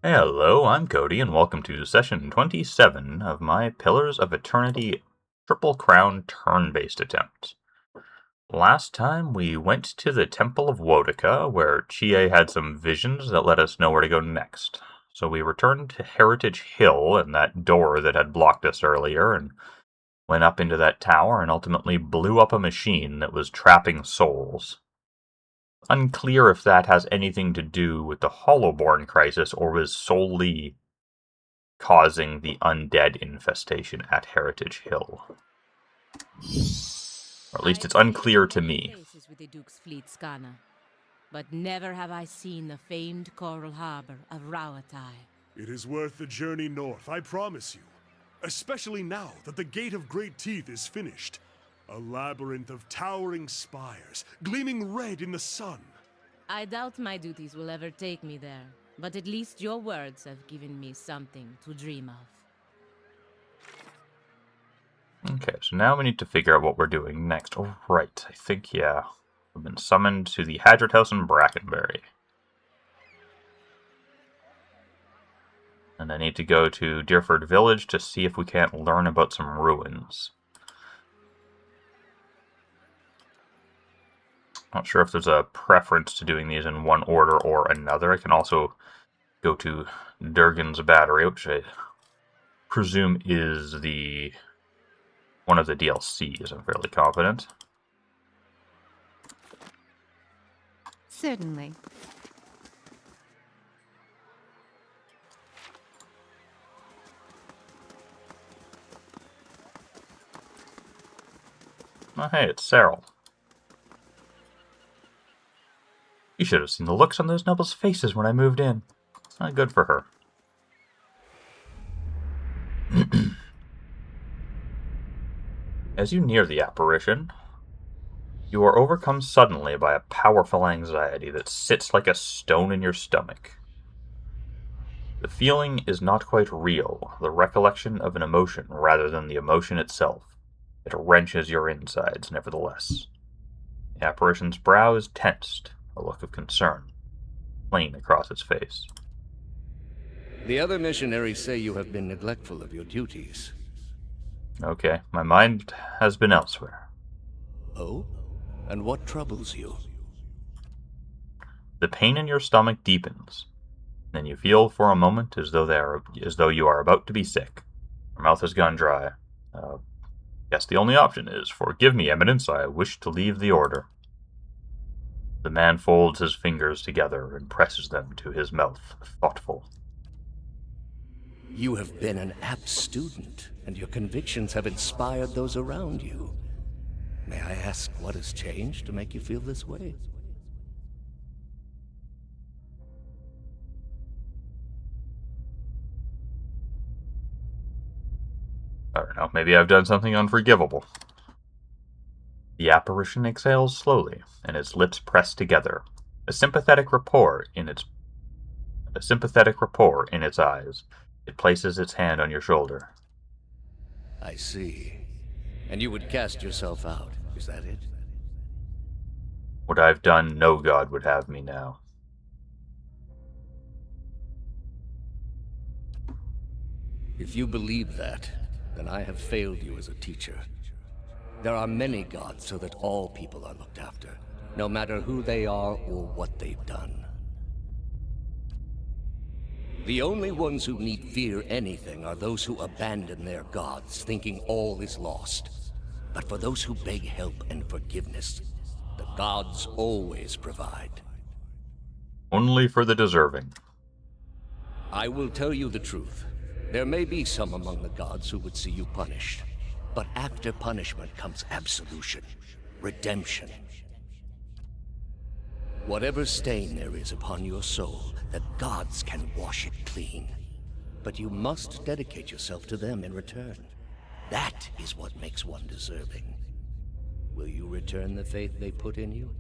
Hello, I'm Cody, and welcome to session 27 of my Pillars of Eternity Triple Crown turn-based attempt. Last time we went to the Temple of Wotica, where Chie had some visions that let us know where to go next. So we returned to Heritage Hill and that door that had blocked us earlier, and went up into that tower and ultimately blew up a machine that was trapping souls. Unclear if that has anything to do with the Hollowborn crisis or was solely causing the undead infestation at Heritage Hill. Or at least it's unclear to me. Places with the Duke's fleet scanner, but never have I seen the famed coral harbor of Rawatai. It is worth the journey north, I promise you. Especially now that the Gate of Great Teeth is finished. A labyrinth of towering spires, gleaming red in the sun. I doubt my duties will ever take me there, but at least your words have given me something to dream of. Okay, so now we need to figure out what we're doing next. Oh, right. I think, yeah. We've been summoned to the Hadrit House in Brackenbury. And I need to go to Deerford Village to see if we can't learn about some ruins. Not sure if there's a preference to doing these in one order or another. I can also go to Durgan's Battery, which I presume is one of the DLCs, I'm fairly confident. Certainly. Oh, hey, it's Cyril. You should have seen the looks on those nobles' faces when I moved in. Not good for her. As you near the apparition, you are overcome suddenly by a powerful anxiety that sits like a stone in your stomach. The feeling is not quite real, the recollection of an emotion rather than the emotion itself. It wrenches your insides, nevertheless. The apparition's brow is tensed, a look of concern plain across its face. The other missionaries say you have been neglectful of your duties. Okay, my mind has been elsewhere. Oh? And what troubles you? The pain in your stomach deepens. Then you feel for a moment as though you are about to be sick. Your mouth has gone dry. Guess the only option is, "Forgive me, Eminence, I wish to leave the order." The man folds his fingers together and presses them to his mouth, thoughtful. You have been an apt student, and your convictions have inspired those around you. May I ask what has changed to make you feel this way? I don't know, maybe I've done something unforgivable. The apparition exhales slowly, and its lips press together, a sympathetic rapport in its eyes. It places its hand on your shoulder. I see. And you would cast yourself out, is that it? What I've done, no god would have me now. If you believe that, then I have failed you as a teacher. There are many gods so that all people are looked after, no matter who they are or what they've done. The only ones who need fear anything are those who abandon their gods, thinking all is lost. But for those who beg help and forgiveness, the gods always provide. Only for the deserving. I will tell you the truth. There may be some among the gods who would see you punished. But after punishment comes absolution, redemption. Whatever stain there is upon your soul, the gods can wash it clean. But you must dedicate yourself to them in return. That is what makes one deserving. Will you return the faith they put in you?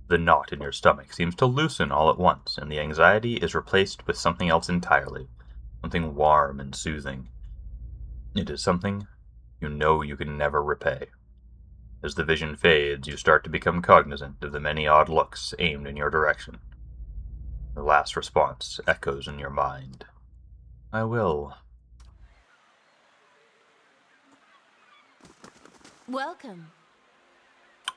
The knot in your stomach seems to loosen all at once, and the anxiety is replaced with something else entirely. Something warm and soothing. It is something you know you can never repay. As the vision fades, you start to become cognizant of the many odd looks aimed in your direction. Her last response echoes in your mind. I will. Welcome.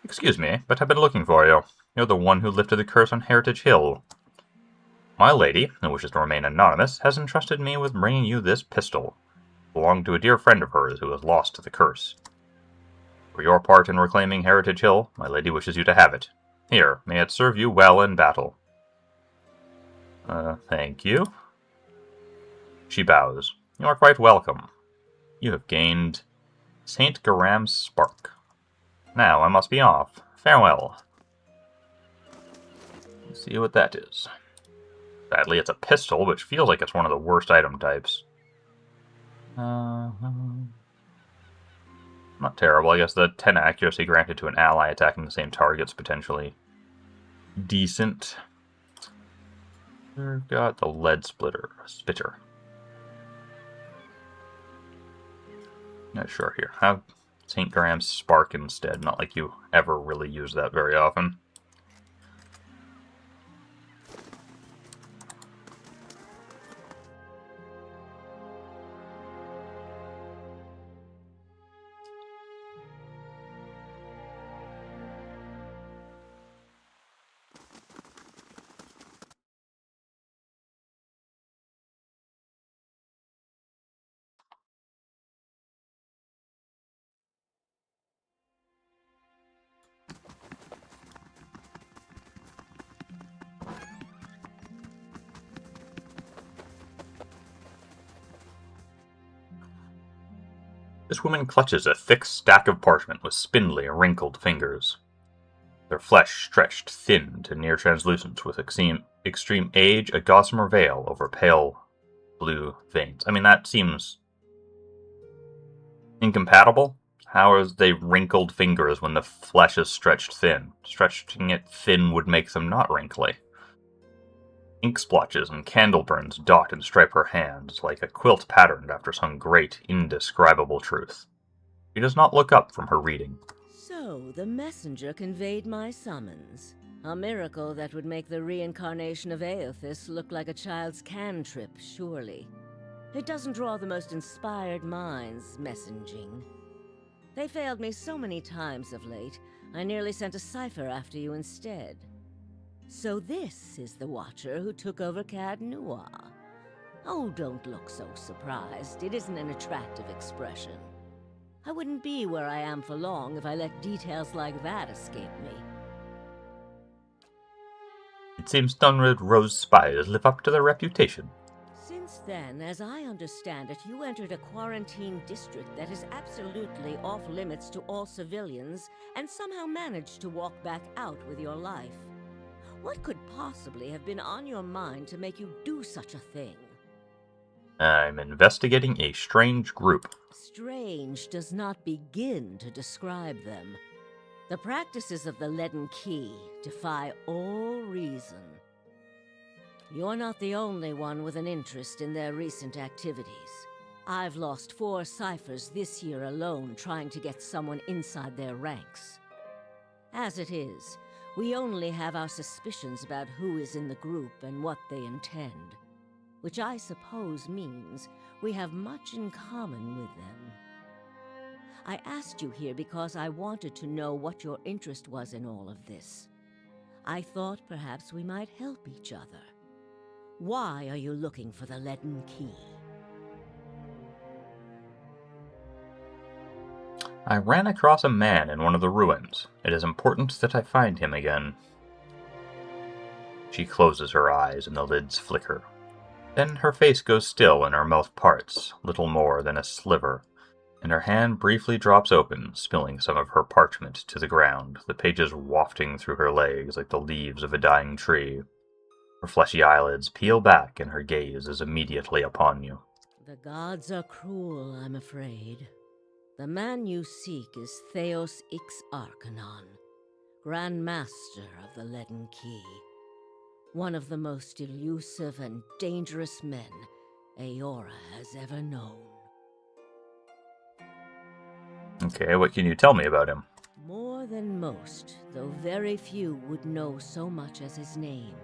Excuse me, but I've been looking for you. You're the one who lifted the curse on Heritage Hill. My lady, who wishes to remain anonymous, has entrusted me with bringing you this pistol. It belonged to a dear friend of hers who was lost to the curse. For your part in reclaiming Heritage Hill, my lady wishes you to have it. Here, may it serve you well in battle. Thank you. She bows. You are quite welcome. You have gained St. Garam's Spark. Now I must be off. Farewell. Let's see what that is. Sadly, it's a pistol, which feels like it's one of the worst item types. Not terrible. I guess the 10 accuracy granted to an ally attacking the same target's potentially decent. We've got the lead spitter. Not sure here. Have St. Graham's Spark instead. Not like you ever really use that very often. This woman clutches a thick stack of parchment with spindly, wrinkled fingers. Their flesh stretched thin to near translucence with extreme age, a gossamer veil over pale blue veins. I mean, that seems incompatible. How is they wrinkled fingers when the flesh is stretched thin? Stretching it thin would make them not wrinkly. Ink splotches and candle burns dot and stripe her hands like a quilt patterned after some great, indescribable truth. She does not look up from her reading. So, the messenger conveyed my summons. A miracle that would make the reincarnation of Aothis look like a child's cantrip, surely. It doesn't draw the most inspired minds, messaging. They failed me so many times of late, I nearly sent a cipher after you instead. So this is the Watcher who took over Cad Noir. Oh, don't look so surprised. It isn't an attractive expression. I wouldn't be where I am for long if I let details like that escape me. It seems Dunred Rose spies live up to their reputation. Since then, as I understand it, you entered a quarantine district that is absolutely off limits to all civilians and somehow managed to walk back out with your life. What could possibly have been on your mind to make you do such a thing? I'm investigating a strange group. Strange does not begin to describe them. The practices of the Leaden Key defy all reason. You're not the only one with an interest in their recent activities. I've lost 4 ciphers this year alone trying to get someone inside their ranks. As it is, we only have our suspicions about who is in the group and what they intend. Which I suppose means we have much in common with them. I asked you here because I wanted to know what your interest was in all of this. I thought perhaps we might help each other. Why are you looking for the Leaden Key? I ran across a man in one of the ruins. It is important that I find him again. She closes her eyes and the lids flicker. Then her face goes still and her mouth parts, little more than a sliver, and her hand briefly drops open, spilling some of her parchment to the ground, the pages wafting through her legs like the leaves of a dying tree. Her fleshy eyelids peel back and her gaze is immediately upon you. The gods are cruel, I'm afraid. The man you seek is Theos Ix Arcanon, Grand Master of the Leaden Key. One of the most elusive and dangerous men Eora has ever known. Okay, what can you tell me about him? More than most, though very few would know so much as his name.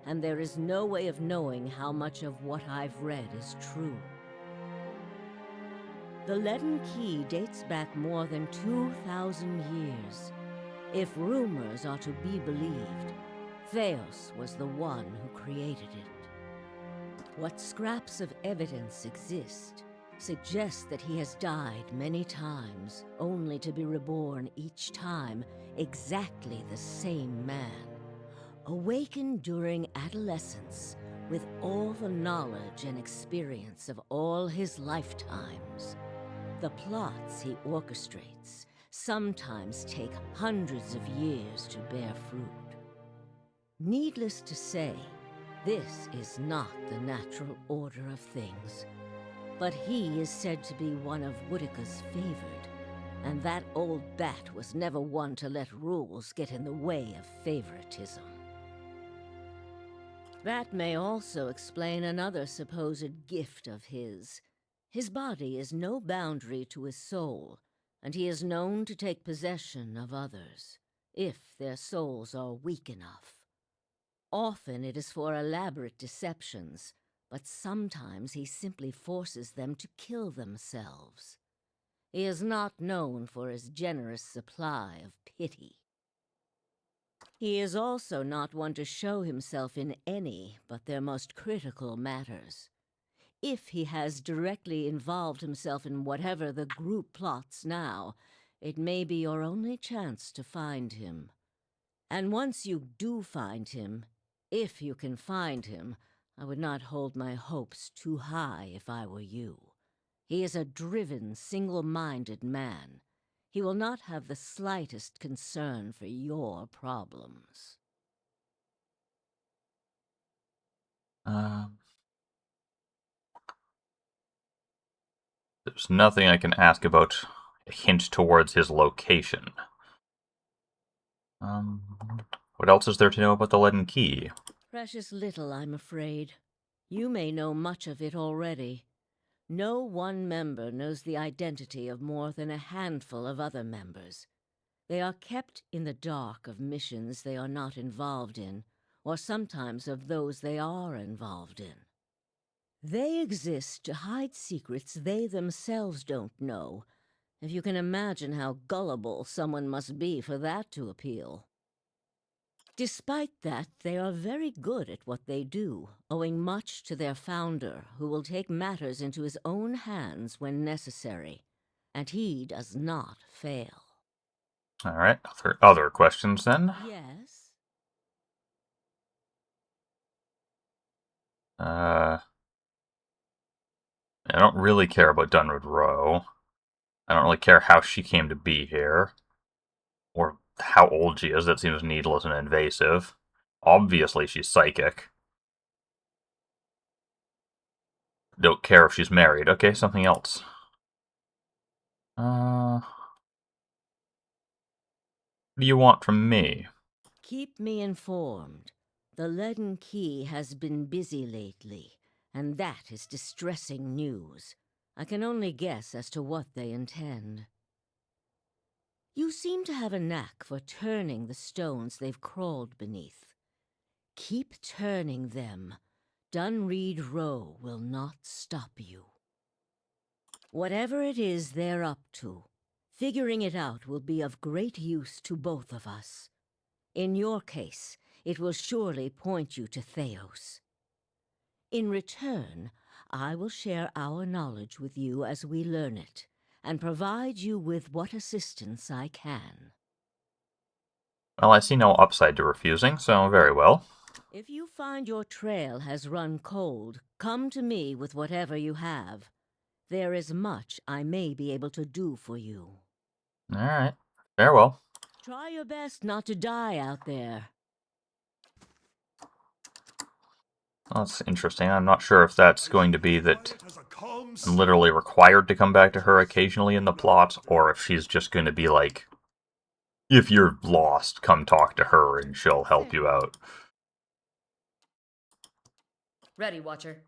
and there is no way of knowing how much of what I've read is true. The Leaden Key dates back more than 2,000 years. If rumors are to be believed, Theos was the one who created it. What scraps of evidence exist suggest that he has died many times, only to be reborn each time exactly the same man. Awakened during adolescence with all the knowledge and experience of all his lifetimes. The plots he orchestrates sometimes take hundreds of years to bear fruit. Needless to say, this is not the natural order of things. But he is said to be one of Woodica's favored, and that old bat was never one to let rules get in the way of favoritism. That may also explain another supposed gift of his. His body is no boundary to his soul, and he is known to take possession of others, if their souls are weak enough. Often it is for elaborate deceptions, but sometimes he simply forces them to kill themselves. He is not known for his generous supply of pity. He is also not one to show himself in any but their most critical matters. If he has directly involved himself in whatever the group plots now, it may be your only chance to find him. And once you do find him, if you can find him, I would not hold my hopes too high if I were you. He is a driven, single-minded man. He will not have the slightest concern for your problems. There's nothing I can ask about a hint towards his location. What else is there to know about the Leaden Key? Precious little, I'm afraid. You may know much of it already. No one member knows the identity of more than a handful of other members. They are kept in the dark of missions they are not involved in, or sometimes of those they are involved in. They exist to hide secrets they themselves don't know, if you can imagine how gullible someone must be for that to appeal. Despite that, they are very good at what they do, owing much to their founder, who will take matters into his own hands when necessary. And he does not fail. All right, other questions then? Yes? I don't really care about Dunwood Row. I don't really care how she came to be here. Or how old she is. That seems needless and invasive. Obviously, she's psychic. Don't care if she's married. Okay, something else. What do you want from me? Keep me informed. The Leaden Key has been busy lately, and that is distressing news. I can only guess as to what they intend. You seem to have a knack for turning the stones they've crawled beneath. Keep turning them. Dunreed Row will not stop you. Whatever it is they're up to, figuring it out will be of great use to both of us. In your case, it will surely point you to Theos. In return, I will share our knowledge with you as we learn it, and provide you with what assistance I can. Well, I see no upside to refusing, so very well. If you find your trail has run cold, come to me with whatever you have. There is much I may be able to do for you. Alright, farewell. Try your best not to die out there. That's interesting. I'm not sure if that's going to be that Quiet as a calm I'm literally required to come back to her occasionally in the plot, or if she's just going to be like, if you're lost, come talk to her and she'll help you out. Ready, Watcher.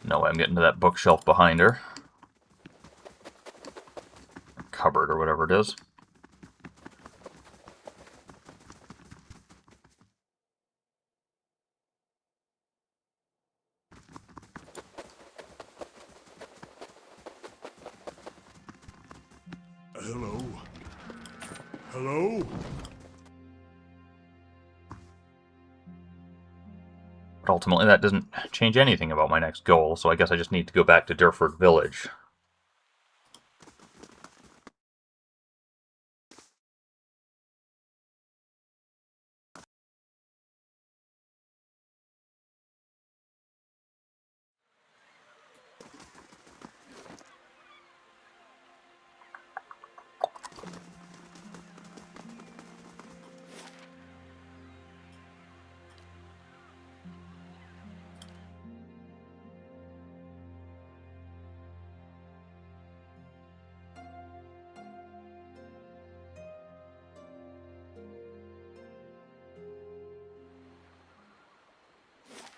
No way I'm getting to that bookshelf behind her. Or cupboard or whatever it is. Hello? Hello? But ultimately that doesn't change anything about my next goal, so I guess I just need to go back to Durford Village.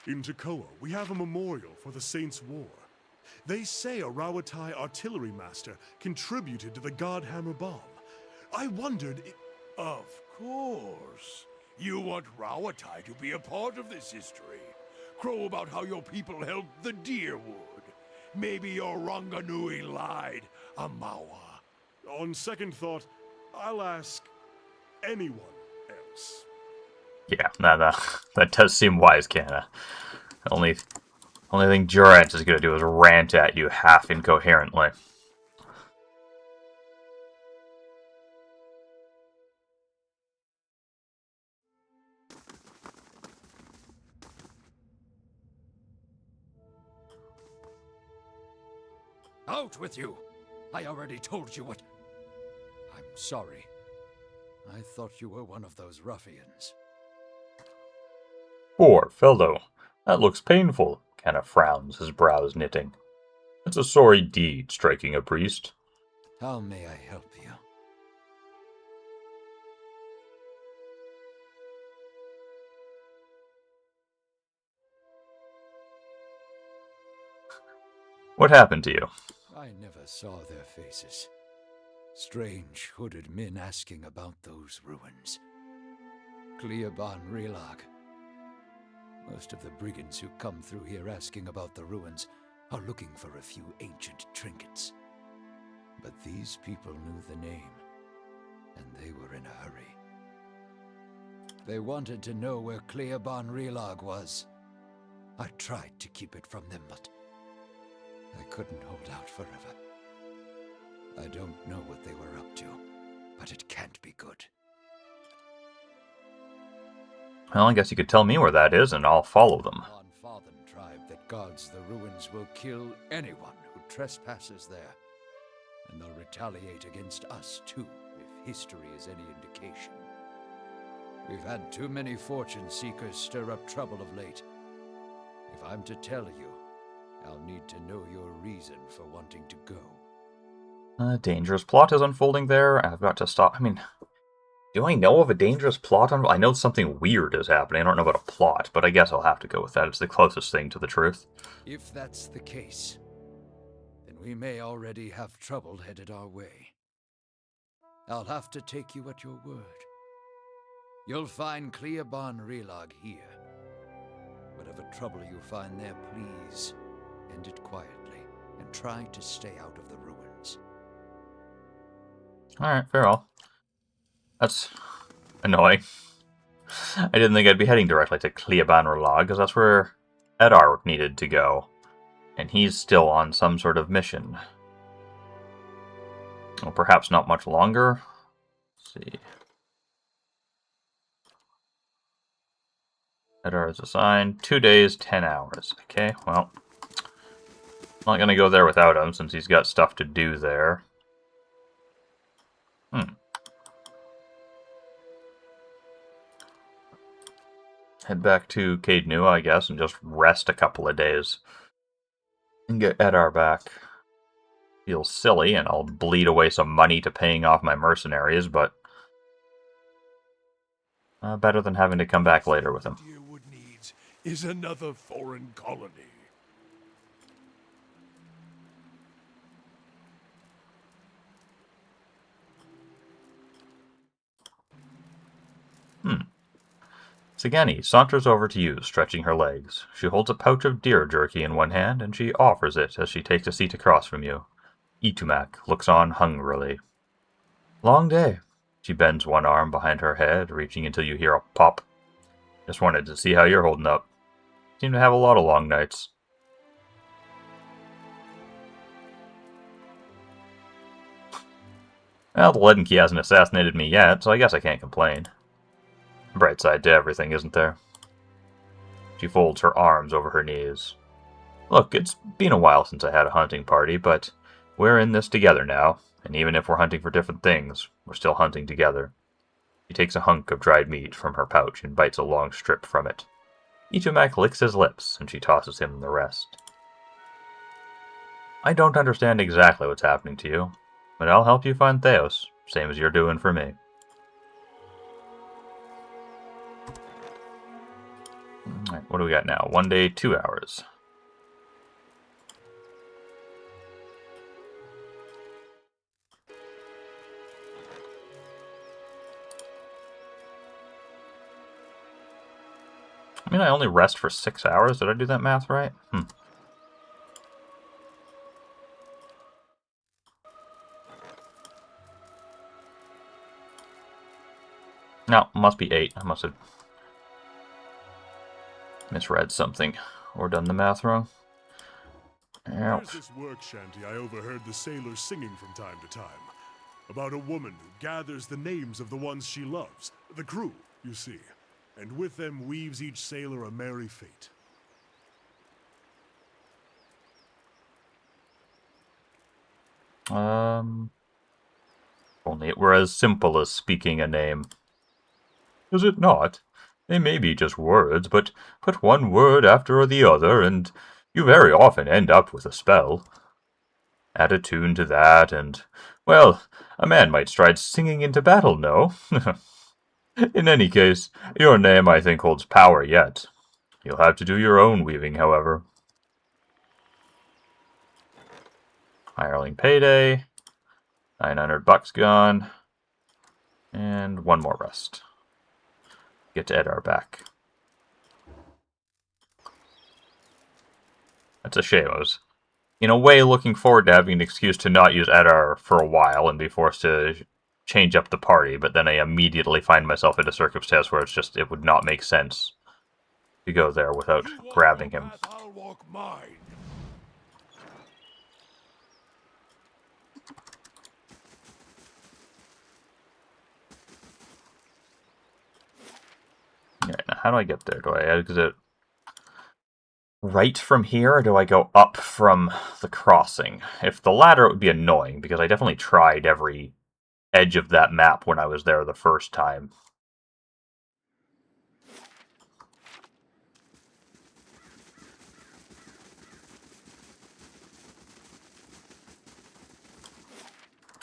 In Tekoa, we have a memorial for the Saints' War. They say a Rawatai artillery master contributed to the Godhammer bomb. I wondered Of course. You want Rawatai to be a part of this history. Crow about how your people helped the Deerwood. Maybe your Ranganui lied, Amawa. On second thought, I'll ask anyone else. Yeah, that does seem wise, Canna. Only thing Durant is going to do is rant at you half incoherently. Out with you! I already told you what... I'm sorry. I thought you were one of those ruffians. Poor fellow. That looks painful. Canna frowns, his brows knitting. It's a sorry deed, striking a priest. How may I help you? What happened to you? I never saw their faces. Strange, hooded men asking about those ruins. Clîaban Rilag. Most of the brigands who come through here asking about the ruins are looking for a few ancient trinkets. But these people knew the name, and they were in a hurry. They wanted to know where Clîaban Rilag was. I tried to keep it from them, but I couldn't hold out forever. I don't know what they were up to, but it can't be good. Well, I guess you could tell me where that is, and I'll follow them. Father tribe that guards the ruins will kill anyone who trespasses there. And they'll retaliate against us, too, if history is any indication. We've had too many fortune seekers stir up trouble of late. If I'm to tell you, I'll need to know your reason for wanting to go. A dangerous plot is unfolding there. I've got to stop. I mean, do I know of a dangerous plot? I know something weird is happening. I don't know about a plot, but I guess I'll have to go with that. It's the closest thing to the truth. If that's the case, then we may already have trouble headed our way. I'll have to take you at your word. You'll find Clîaban Rilag here. Whatever trouble you find there, please end it quietly and try to stay out of the ruins. Alright, farewell. That's annoying. I didn't think I'd be heading directly to Clîaban Rilag, because that's where Edar needed to go. And he's still on some sort of mission. Well, perhaps not much longer. Let's see. Edar is assigned 2 days, 10 hours. Okay, well. Not gonna go there without him, since he's got stuff to do there. Head back to Caed Nua, I guess, and just rest a couple of days. And get Edar back. Feels silly, and I'll bleed away some money to paying off my mercenaries, but better than having to come back later with him. Deerwood needs is another foreign colony. Sagani saunters over to you, stretching her legs. She holds a pouch of deer jerky in one hand, and she offers it as she takes a seat across from you. Itumak looks on hungrily. Long day. She bends one arm behind her head, reaching until you hear a pop. Just wanted to see how you're holding up. Seem to have a lot of long nights. Well, the Lady Webb hasn't assassinated me yet, so I guess I can't complain. Bright side to everything, isn't there? She folds her arms over her knees. Look, it's been a while since I had a hunting party, but we're in this together now, and even if we're hunting for different things, we're still hunting together. She takes a hunk of dried meat from her pouch and bites a long strip from it. Ichimak licks his lips, and she tosses him the rest. I don't understand exactly what's happening to you, but I'll help you find Theos, same as you're doing for me. Alright, what do we got now? 1 day, 2 hours. I mean, I only rest for 6 hours. Did I do that math right? No, must be 8. I must have misread something or done the math wrong. There's this work shanty I overheard the sailors singing from time to time. About a woman who gathers the names of the ones she loves. The crew, you see. And with them weaves each sailor a merry fate. Only it were as simple as speaking a name. Is it not? They may be just words, but put one word after the other, and you very often end up with a spell. Add a tune to that, and, well, a man might stride singing into battle, no? In any case, your name, I think, holds power yet. You'll have to do your own weaving, however. Hireling payday. 900 bucks gone. And one more rest. Get to Edar back. That's a shame. I was, in a way, looking forward to having an excuse to not use Edar for a while and be forced to change up the party, but then I immediately find myself in a circumstance where it would not make sense to go there without grabbing him. I'll walk mine. Alright, now how do I get there? Do I exit right from here, or do I go up from the crossing? If the latter, it would be annoying, because I definitely tried every edge of that map when I was there the first time.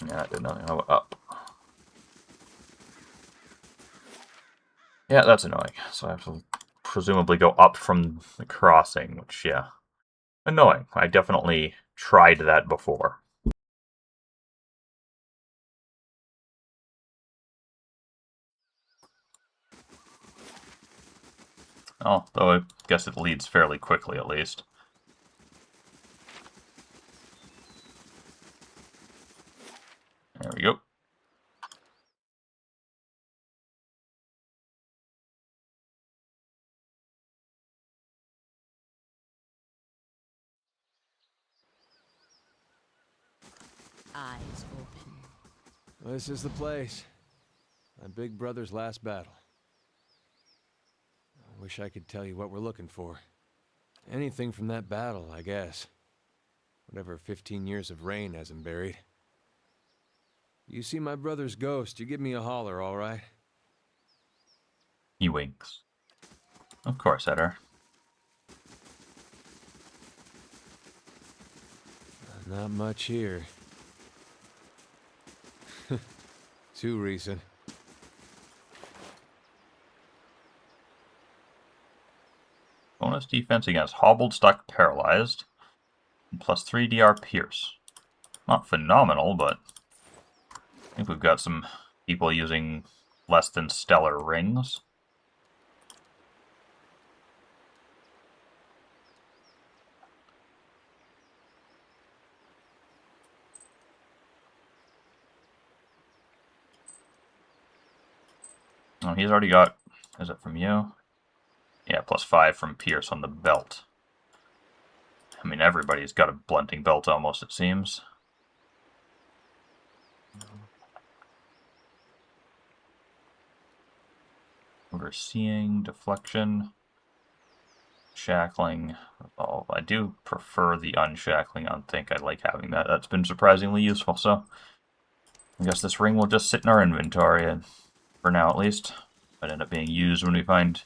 Yeah, I did nothing. Oh, up. Yeah, that's annoying. So I have to presumably go up from the crossing, which, yeah, annoying. I definitely tried that before. Oh, though I guess it leads fairly quickly, at least. There we go. Eyes open. Well, this is the place. My big brother's last battle. I wish I could tell you what we're looking for. Anything from that battle, I guess. Whatever 15 years of rain has him buried. You see my brother's ghost, you give me a holler, all right? He winks. Of course, Edgar. Not much here. Too recent. Bonus defense against hobbled, stuck, paralyzed. And plus 3 DR pierce. Not phenomenal, but I think we've got some people using less than stellar rings. Oh, he's already got... Is it from you? Yeah, +5 from Pierce on the belt. I mean, everybody's got a blunting belt almost, it seems. Overseeing, deflection, shackling, revolve. I do prefer the unshackling on Think. I like having that. That's been surprisingly useful, so I guess this ring will just sit in our inventory, and for now at least. Might end up being used when we find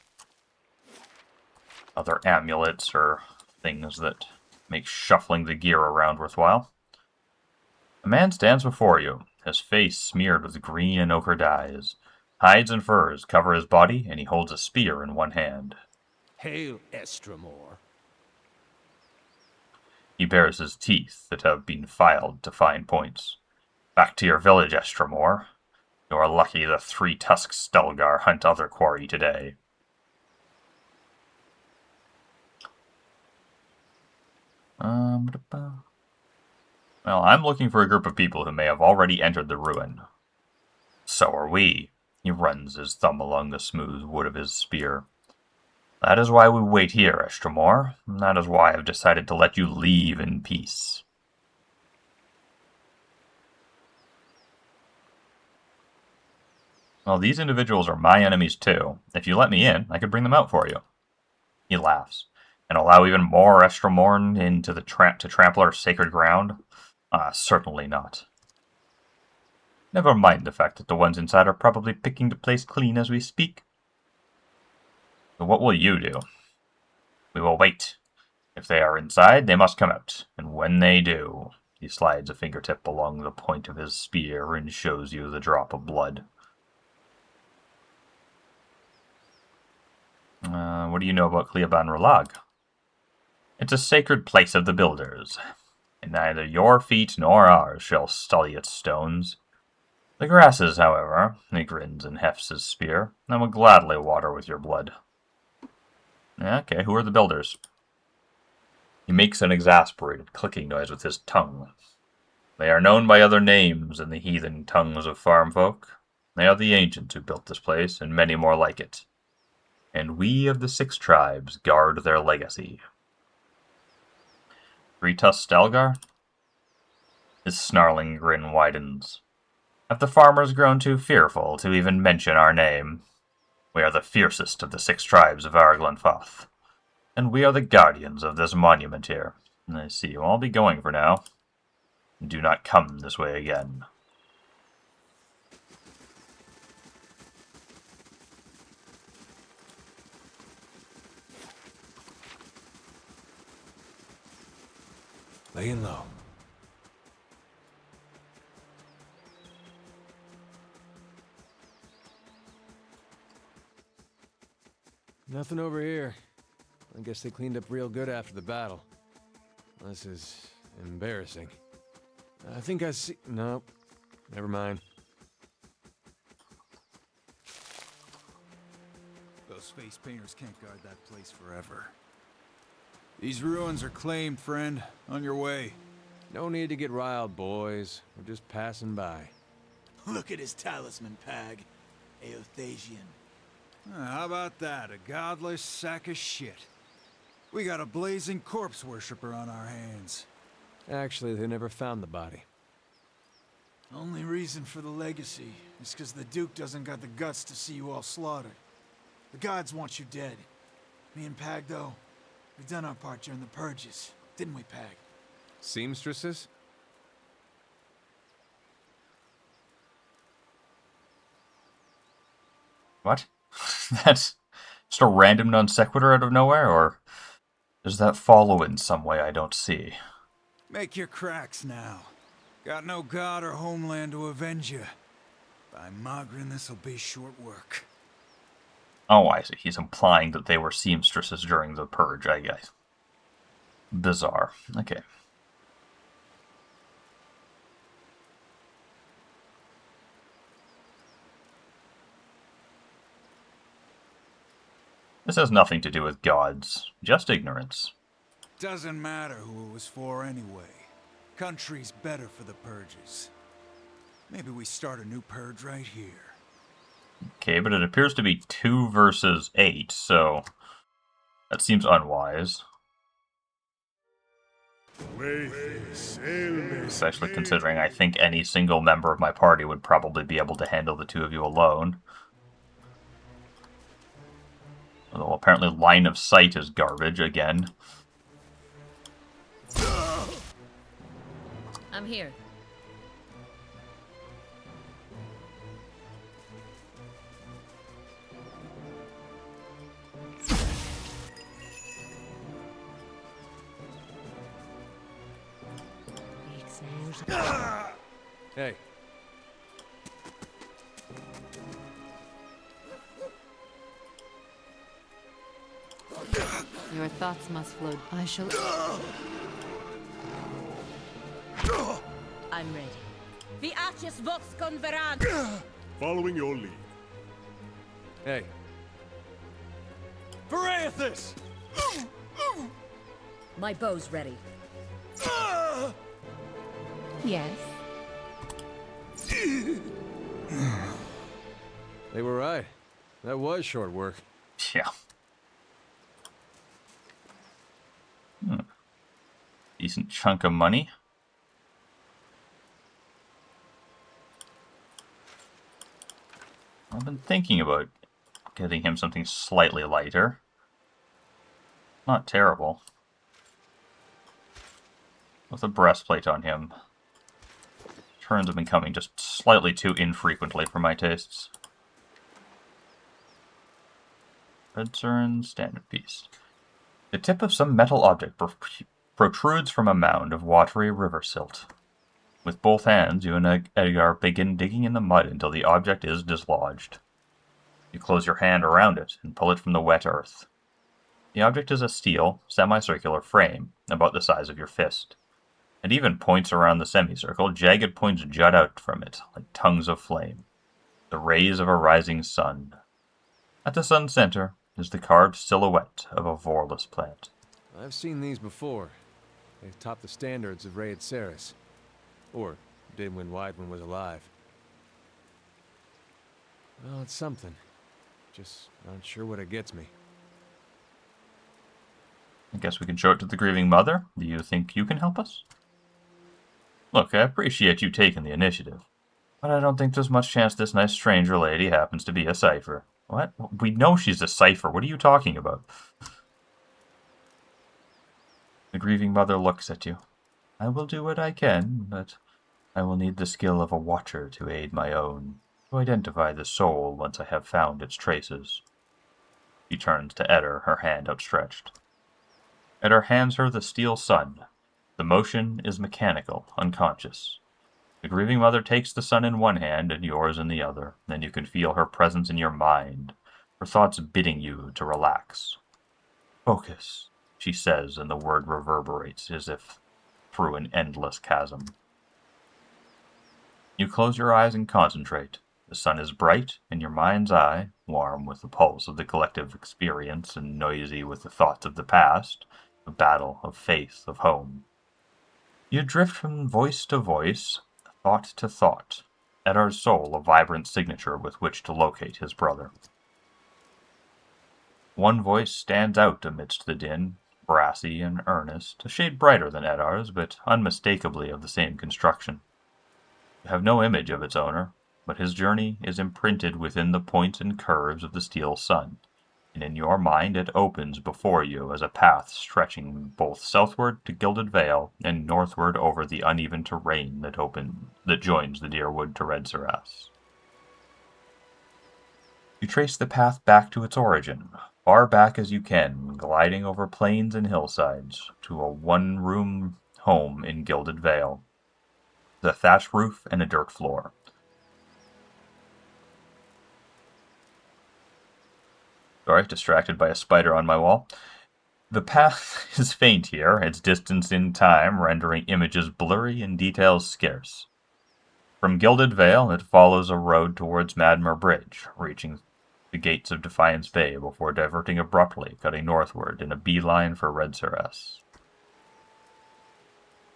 other amulets or things that make shuffling the gear around worthwhile. A man stands before you, his face smeared with green and ochre dyes. Hides and furs cover his body, and he holds a spear in one hand. Hail, Estramor. He bares his teeth that have been filed to fine points. Back to your village, Estramor. You are lucky the three-tusked Stelgar hunt other quarry today. Well, I'm looking for a group of people who may have already entered the ruin. So are we. He runs his thumb along the smooth wood of his spear. That is why we wait here, Estramor. That is why I've decided to let you leave in peace. Well, these individuals are my enemies too. If you let me in, I could bring them out for you. He laughs. And allow even more Estramorn into the to trample our sacred ground? Certainly not. Never mind the fact that the ones inside are probably picking the place clean as we speak. So what will you do? We will wait. If they are inside, they must come out. And when they do, he slides a fingertip along the point of his spear and shows you the drop of blood. What do you know about Clîaban Rilag? It's a sacred place of the builders, and neither your feet nor ours shall sully its stones. The grasses, however, he grins and hefts his spear, and will gladly water with your blood. Okay, who are the builders? He makes an exasperated clicking noise with his tongue. They are known by other names in the heathen tongues of farm folk. They are the ancients who built this place, and many more like it. And we of the 6 tribes guard their legacy. Three-tusked Stelgar? His snarling grin widens. Have the farmers grown too fearful to even mention our name? We are the fiercest of the 6 tribes of Arglanfath, and we are the guardians of this monument here. I see you all be going for now. Do not come this way again. Laying low. Nothing over here. I guess they cleaned up real good after the battle. This is embarrassing. I think I see... Nope. Never mind. Those face painters can't guard that place forever. These ruins are claimed, friend. On your way. No need to get riled, boys. We're just passing by. Look at his talisman, Pag. Eothasian. How about that? A godless sack of shit. We got a blazing corpse worshiper on our hands. Actually, they never found the body. Only reason for the legacy is because the Duke doesn't got the guts to see you all slaughtered. The gods want you dead. Me and Pag, though, we've done our part during the purges, didn't we, Pag? Seamstresses? What? That's just a random non sequitur out of nowhere, or does that follow in some way I don't see? Make your cracks now. Got no god or homeland to avenge you. By Magrin, this'll be short work. Oh, I see. He's implying that they were seamstresses during the purge, I guess. Bizarre. Okay. This has nothing to do with gods, just ignorance. Doesn't matter who it was for anyway. Country's better for the purges. Maybe we start a new purge right here. Okay, but it appears to be 2 versus 8, so that seems unwise. Especially considering I think any single member of my party would probably be able to handle the 2 of you alone. Although apparently line of sight is garbage again. I'm here. Hey. Your thoughts must float. I shall... I'm ready. The Arches Vox Converant! Following your lead. Hey. Paraethus! My bow's ready. Yes. They were right. That was short work. Yeah. Decent chunk of money. I've been thinking about getting him something slightly lighter. Not terrible. With a breastplate on him. Turns have been coming just slightly too infrequently for my tastes. Red Surin, standard piece. The tip of some metal object protrudes from a mound of watery river silt. With both hands, you and Edgar begin digging in the mud until the object is dislodged. You close your hand around it and pull it from the wet earth. The object is a steel, semicircular frame, about the size of your fist. At even points around the semicircle, jagged points jut out from it, like tongues of flame. The rays of a rising sun. At the sun's center is the carved silhouette of a vorless plant. I've seen these before. They top the standards of Raid Ceres. Or did when Weidman was alive. Well, it's something. Just not sure what it gets me. I guess we can show it to the grieving mother. Do you think you can help us? Look, I appreciate you taking the initiative, but I don't think there's much chance this nice stranger lady happens to be a cipher. What? We know she's a cipher. What are you talking about? The grieving mother looks at you. I will do what I can, but I will need the skill of a watcher to aid my own, to identify the soul once I have found its traces. She turns to Eder, her hand outstretched. Eder hands her the steel sun. The motion is mechanical, unconscious. The grieving mother takes the sun in one hand and yours in the other, and you can feel her presence in your mind, her thoughts bidding you to relax. Focus, she says, and the word reverberates as if through an endless chasm. You close your eyes and concentrate. The sun is bright, and your mind's eye, warm with the pulse of the collective experience and noisy with the thoughts of the past, a battle of faith, of home. You drift from voice to voice, thought to thought, Edar's soul a vibrant signature with which to locate his brother. One voice stands out amidst the din, brassy and earnest, a shade brighter than Edar's, but unmistakably of the same construction. You have no image of its owner, but his journey is imprinted within the points and curves of the steel sun, and in your mind it opens before you as a path stretching both southward to Gilded Vale and northward over the uneven terrain that joins the Deerwood to Red Ceres. You trace the path back to its origin, far back as you can, gliding over plains and hillsides, to a one-room home in Gilded Vale. The thatched roof and a dirt floor. Sorry, distracted by a spider on my wall. The path is faint here, its distance in time rendering images blurry and details scarce. From Gilded Vale, it follows a road towards Madmer Bridge, reaching the gates of Defiance Bay before diverting abruptly, cutting northward in a beeline for Red Ceres.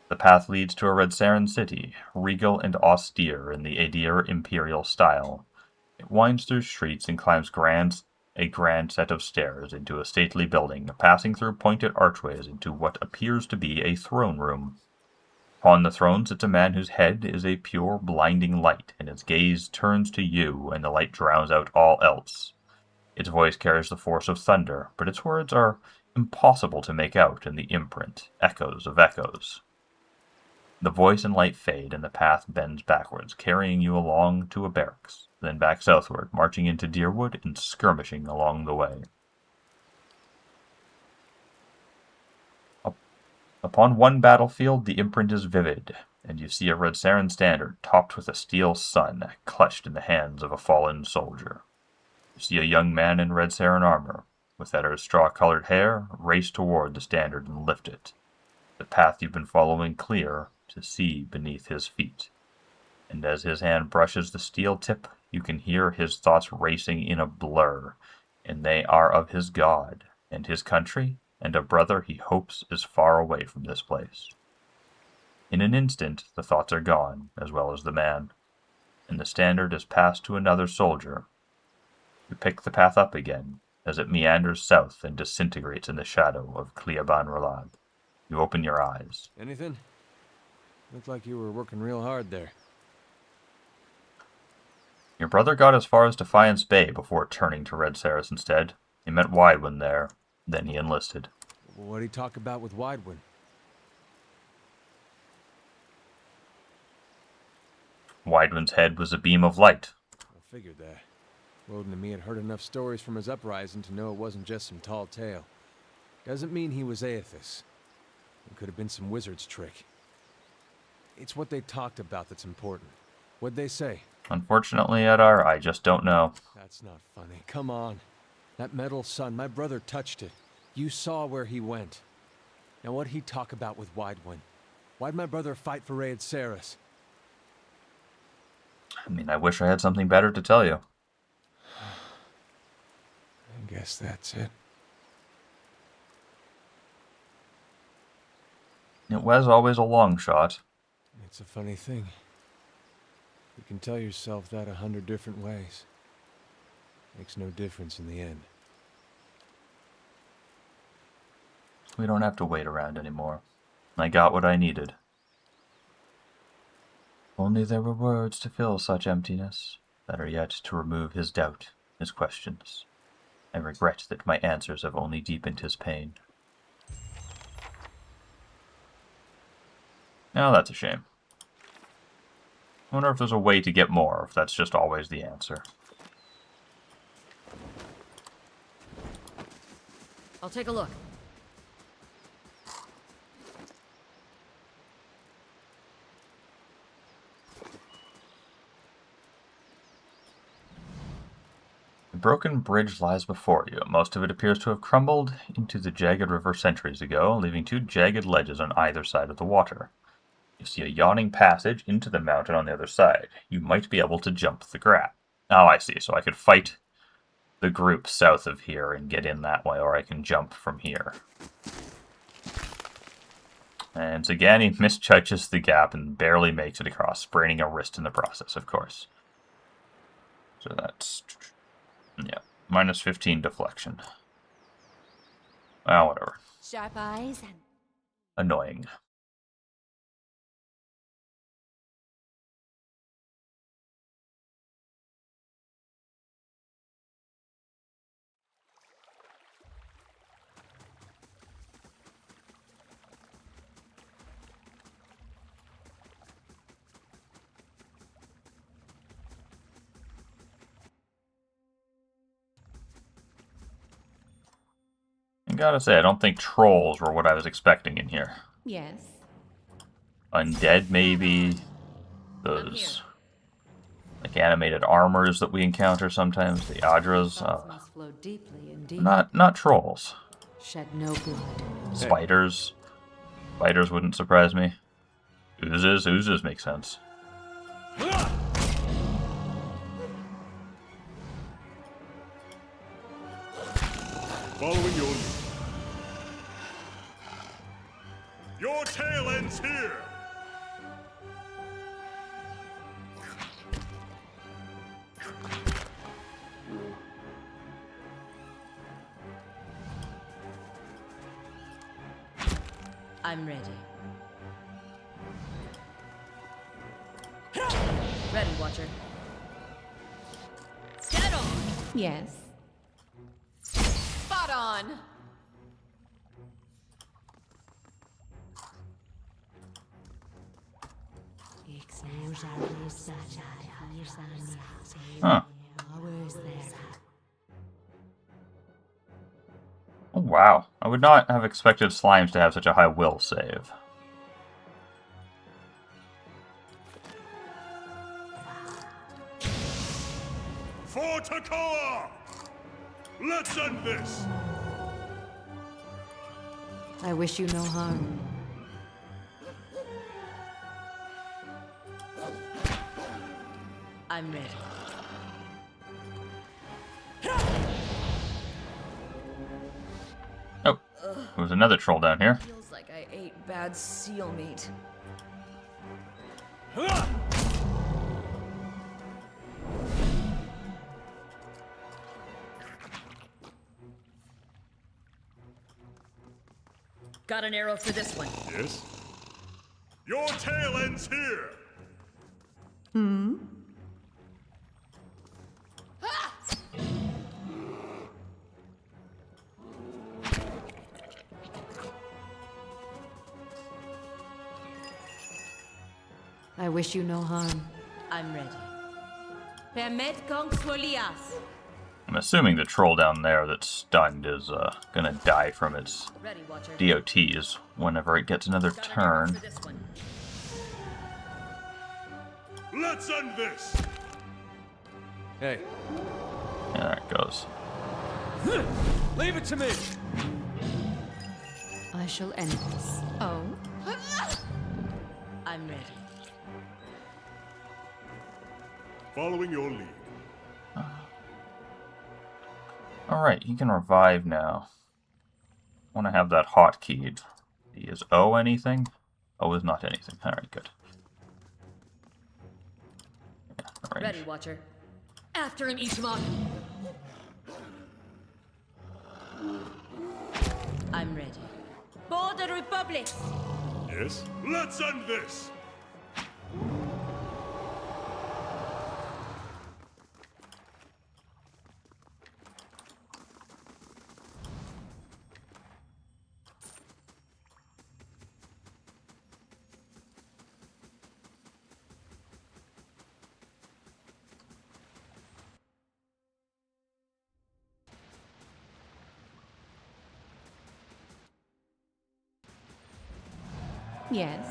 The path leads to a Red Saren city, regal and austere in the Adir imperial style. It winds through streets and climbs a grand set of stairs into a stately building, passing through pointed archways into what appears to be a throne room. Upon the throne sits a man whose head is a pure, blinding light, and his gaze turns to you, and the light drowns out all else. Its voice carries the force of thunder, but its words are impossible to make out in the imprint, echoes of echoes. The voice and light fade, and the path bends backwards, carrying you along to a barracks, then back southward, marching into Deerwood and skirmishing along the way. Upon one battlefield, the imprint is vivid, and you see a Red Saren standard topped with a steel sun clutched in the hands of a fallen soldier. You see a young man in Red Saren armor, with Eddar's straw-colored hair, race toward the standard and lift it, the path you've been following clear to see beneath his feet. And as his hand brushes the steel tip, you can hear his thoughts racing in a blur, and they are of his god, and his country, and a brother he hopes is far away from this place. In an instant, the thoughts are gone, as well as the man, and the standard is passed to another soldier. You pick the path up again, as it meanders south and disintegrates in the shadow of Clîaban Rilag. You open your eyes. Anything? Looked like you were working real hard there. Your brother got as far as Defiance Bay before turning to Red Saris instead. He met Wydwin there, then he enlisted. What'd he talk about with Wydwin? Wydwin's head was a beam of light. I figured that. Woden and me had heard enough stories from his uprising to know it wasn't just some tall tale. Doesn't mean he was Aethys. It could have been some wizard's trick. It's what they talked about that's important. What'd they say? Unfortunately, Eddar, I just don't know. That's not funny. Come on. That metal sun, my brother touched it. You saw where he went. Now what'd he talk about with Wydwin? Why'd my brother fight for Red Saris? I mean, I wish I had something better to tell you. I guess that's it. It was always a long shot. It's a funny thing. You can tell yourself that 100 different ways. Makes no difference in the end. We don't have to wait around anymore. I got what I needed. Only there were words to fill such emptiness, better yet to remove his doubt, his questions. I regret that my answers have only deepened his pain. Now that's a shame. I wonder if there's a way to get more, if that's just always the answer. I'll take a look. The broken bridge lies before you. Most of it appears to have crumbled into the jagged river centuries ago, leaving two jagged ledges on either side of the water. You see a yawning passage into the mountain on the other side. You might be able to jump the gap. Oh, I see. So I could fight the group south of here and get in that way, or I can jump from here. And again, he misjudges the gap and barely makes it across, spraining a wrist in the process, of course. So that's... yeah, minus 15 deflection. Well, whatever. Sharp eyes and... Annoying. I gotta say, I don't think trolls were what I was expecting in here. Yes. Undead, maybe. Those, like, animated armors that we encounter sometimes. The Adras. Must flow deeply indeed. Not trolls. Shed no blood. Spiders. Spiders wouldn't surprise me. Oozes make sense. Following your lead. Your tale ends here! I'm ready. Ready, Watcher. Dead on! Yes. Spot on! Huh. Oh, wow. I would not have expected slimes to have such a high will save. For Takoa! Let's end this! I wish you no harm. I'm ready. Oh, there's another troll down here. Feels like I ate bad seal meat. Got an arrow for this one. Yes? Your tale ends here! I wish you no harm. I'm ready. Permet kong Swolias. I'm assuming the troll down there that's stunned is gonna die from its Ready, Watcher. DOTs whenever it gets another Got an arrow turn. for this one. Let's end this! Hey, Yeah, there it goes. leave it to me! I shall end this. Oh? I'm ready. Following your lead. Alright, he can revive now. I want to have that hotkeyed. Is O anything? O is not anything. Alright, good. Yeah, alright. Ready, Watcher. After him, Ichimon. I'm ready. Border Republic! Yes? Let's end this! Yes.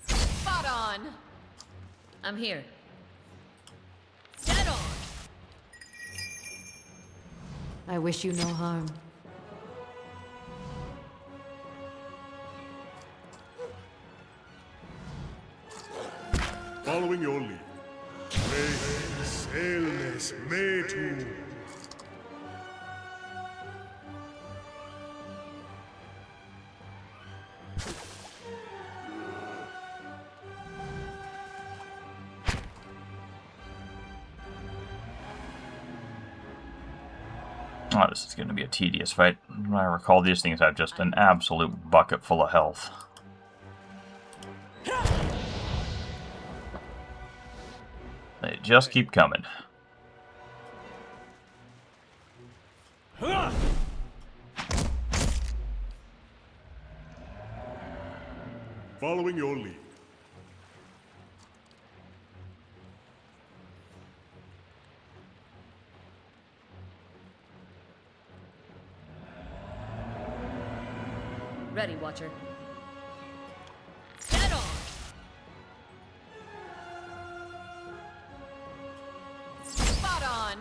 Spot on! I'm here. Dead on! I wish you no harm. Following your lead. Sailness, Maytu. Oh, this is going to be a tedious fight. I recall these things have just an absolute bucket full of health. They just keep coming. Following your lead. Ready, Watcher. Dead on! Spot on!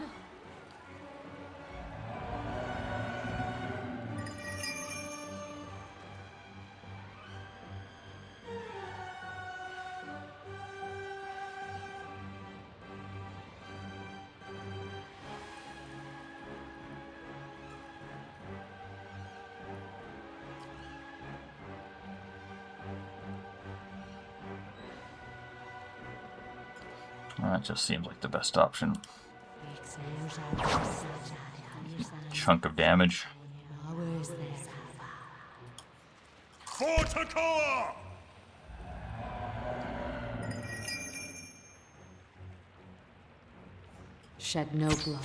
That just seems like the best option. Chunk of damage. For Takoa! Shed no blood.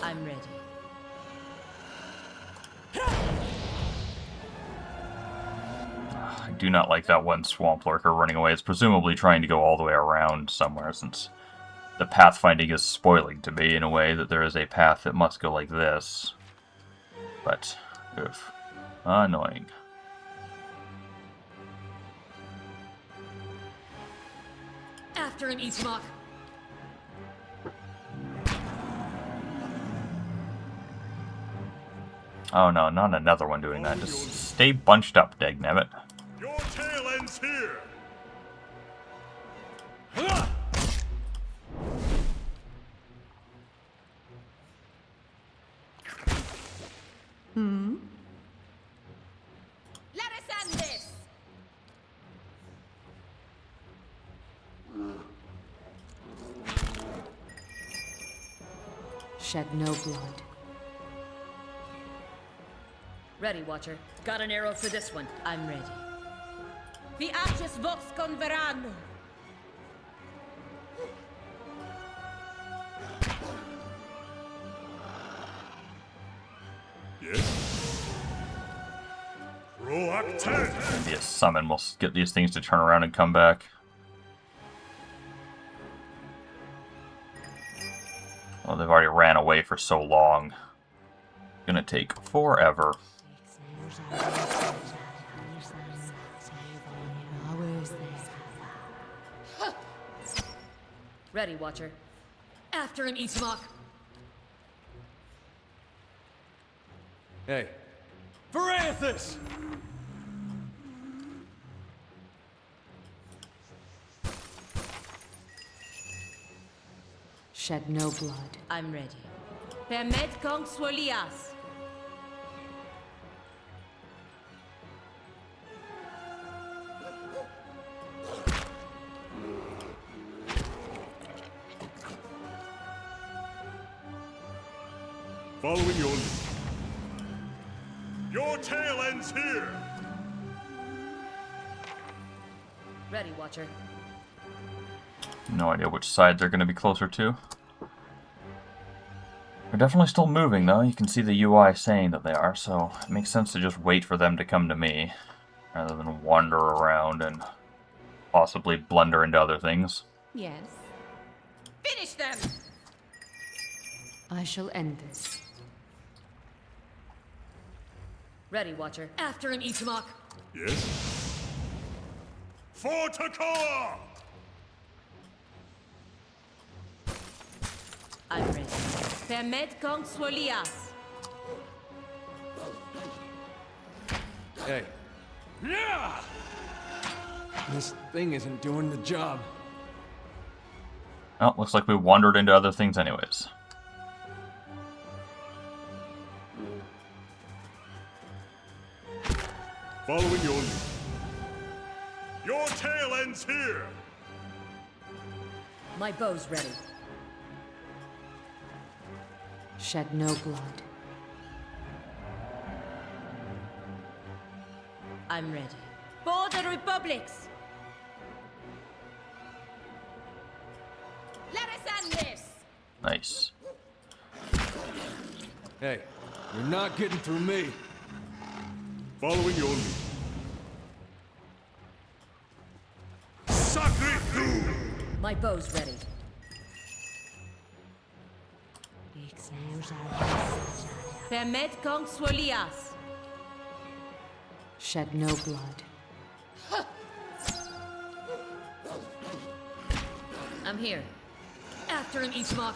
I'm ready. I do not like that one swamp lurker running away. It's presumably trying to go all the way around somewhere, since the pathfinding is spoiling to me in a way that there is a path that must go like this. But, oof. Annoying. After him, Ismark. Oh no, not another one doing that. Just stay bunched up, dagnabbit. Your tail ends here! Let us end this! Shed no blood. Ready, Watcher. Got an arrow for this one. I'm ready. Viaces vox converano. Yes? Roak 10! Maybe a summon will get these things to turn around and come back. Well, they've already ran away for so long. Gonna take forever. Ready, Watcher. After him, Ismark. Hey, Verathus! Shed no blood. I'm ready. Permet kong swolias. Following your lead. Your tail ends here! Ready, Watcher. No idea which side they're going to be closer to. They're definitely still moving, though. You can see the UI saying that they are, so it makes sense to just wait for them to come to me, rather than wander around and possibly blunder into other things. Yes. Finish them! I shall end this. Ready, Watcher. After him, Ismark. Yes? For Takoa! I'm ready. Permet kong swolias. hey. This thing isn't doing the job. Oh, looks like we wandered into other things anyways. Following your lead. Your tail ends here! My bow's ready. Shed no blood. I'm ready. Border Republics! Let us end this! Nice. Hey, you're not getting through me. Following your lead. Sacre Doom! My bow's ready. Permet kong swolias. Shed no blood. I'm here. After him, Ismark.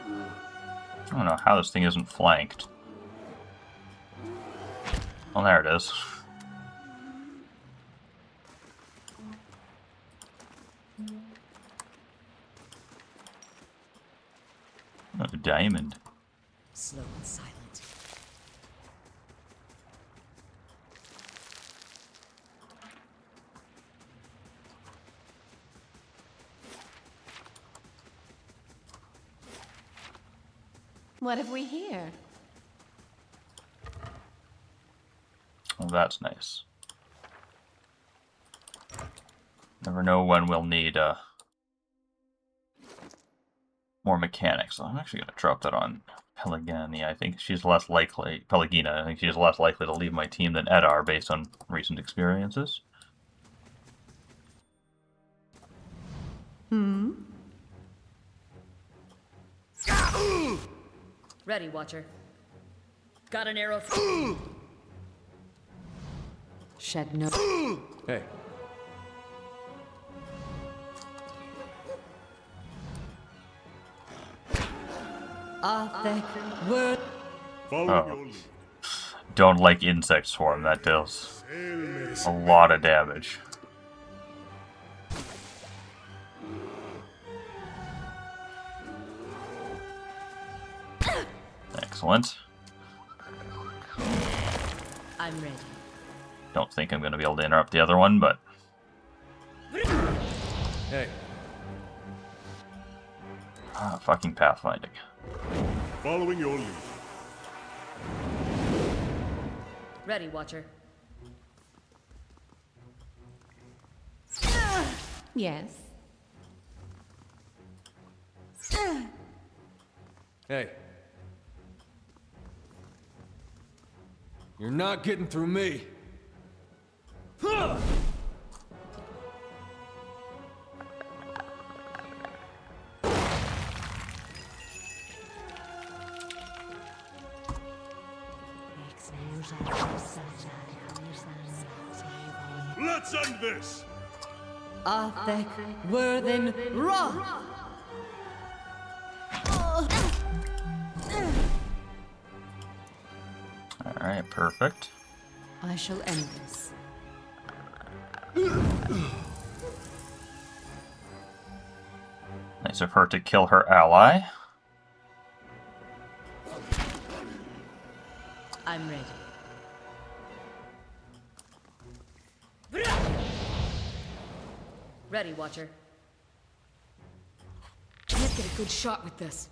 I don't know how this thing isn't flanked. Well, there it is. Oh, a diamond. Slow and silent. What have we here? Well, that's nice. Never know when we'll need more mechanics. So I'm actually going to drop that on Pelagina. I think she's less likely. Pelagina. I think she's less likely to leave my team than Edar based on recent experiences. Ready, Watcher. Got an arrow for... Shed no... Hey. Word. Following your lead. Don't like insect swarm. That deals a lot of damage. Excellent. I'm ready. Don't think I'm going to be able to interrupt the other one, but... Hey. Fucking pathfinding. Following your lead. Ready, Watcher. Yes. Hey. You're not getting through me. Let's end this! Athek, Wherein Ra! Alright, perfect. I shall end this. Nice of her to kill her ally. I'm ready. Ready, Watcher. Can't get a good shot with this.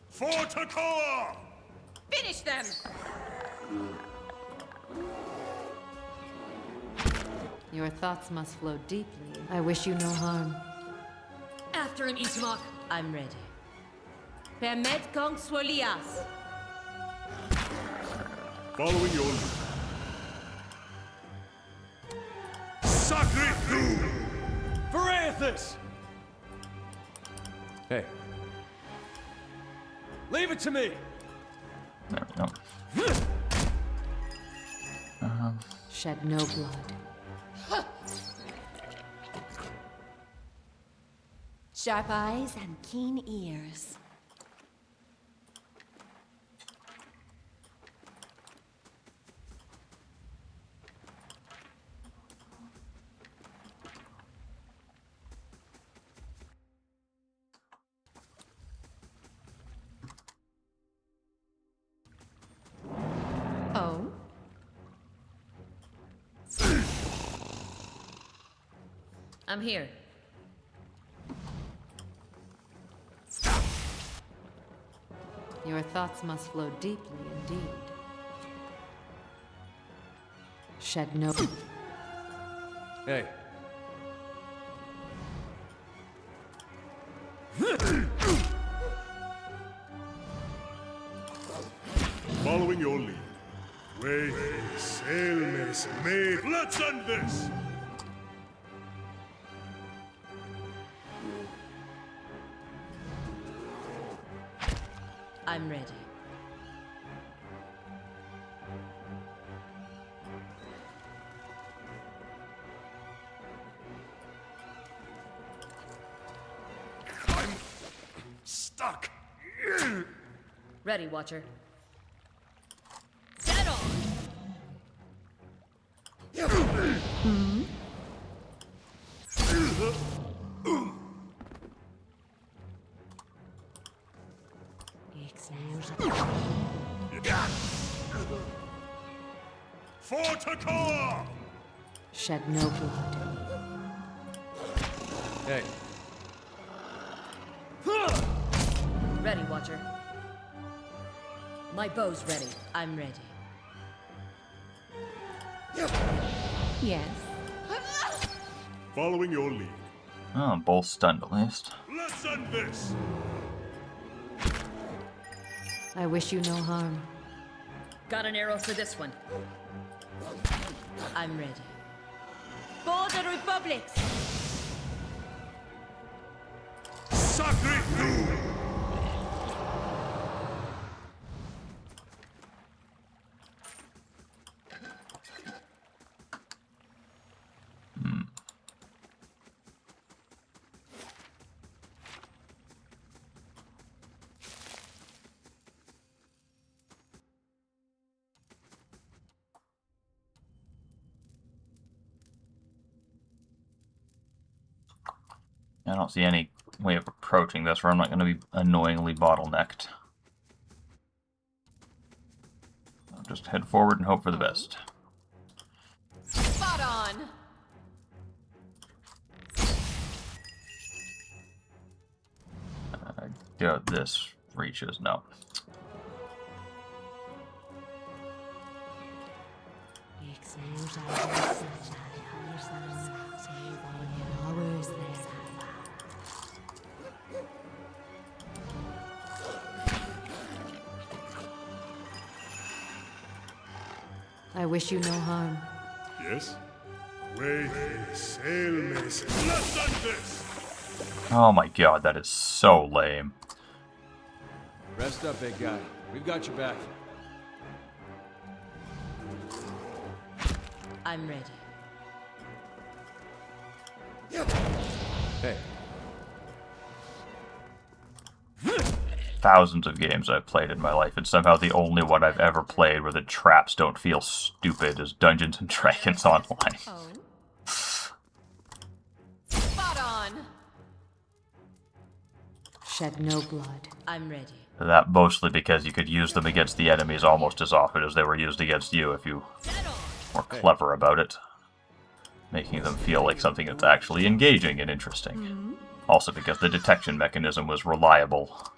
For Takoa! Finish them! Your thoughts must flow deeply. I wish you no harm. After him, Ismak. I'm ready. Permet Kong Swolias. Following your lead. Sacre Doom! For Aethys! Hey. Leave it to me! There we go. Shed no blood. Sharp eyes and keen ears. Oh? I'm here. Your thoughts must flow deeply indeed. Shed no... Hey. Following your lead. Way, Sailmace, made. Let's end this! I'm ready. I'm stuck. Ready, Watcher. Settle! For Takoa! Shed no blood. Hey. Ready, Watcher. My bow's ready. I'm ready. Yes. Following your lead. Oh, both stunned at least. Let's end this! I wish you no harm. Got an arrow for this one. I'm ready. Border Republics! Sacre Blue! I don't see any way of approaching this where I'm not going to be annoyingly bottlenecked. I'll just head forward and hope for the best. Spot on. Doubt this reaches. No. I wish you no harm. Yes? Way sail mason. Let's end this! Oh my god, that is so lame. Rest up, big guy. We've got your back. I'm ready. Hey. Thousands of games I've played in my life, and somehow the only one I've ever played where the traps don't feel stupid is Dungeons & Dragons Online. Spot on. Shed no blood. I'm ready. That mostly because you could use them against the enemies almost as often as they were used against you if you were clever about it. Making them feel like something that's actually engaging and interesting. Also because the detection mechanism was reliable.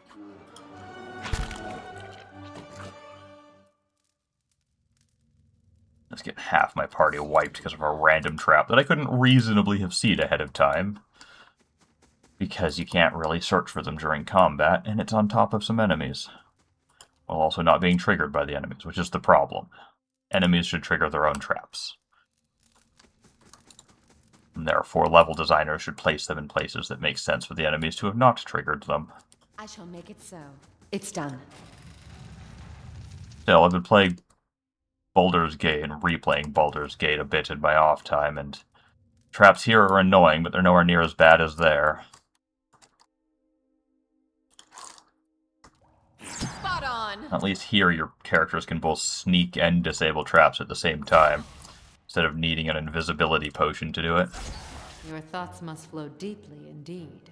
Let's get half my party wiped because of a random trap that I couldn't reasonably have seen ahead of time. Because you can't really search for them during combat, and it's on top of some enemies. While also not being triggered by the enemies, which is the problem. Enemies should trigger their own traps. And therefore, level designers should place them in places that make sense for the enemies to have not triggered them. I shall make it so. It's done. Still, I've been playing Baldur's Gate and replaying Baldur's Gate a bit in my off time, and traps here are annoying, but they're nowhere near as bad as there. Spot on. At least here your characters can both sneak and disable traps at the same time, instead of needing an invisibility potion to do it. Your thoughts must flow deeply indeed.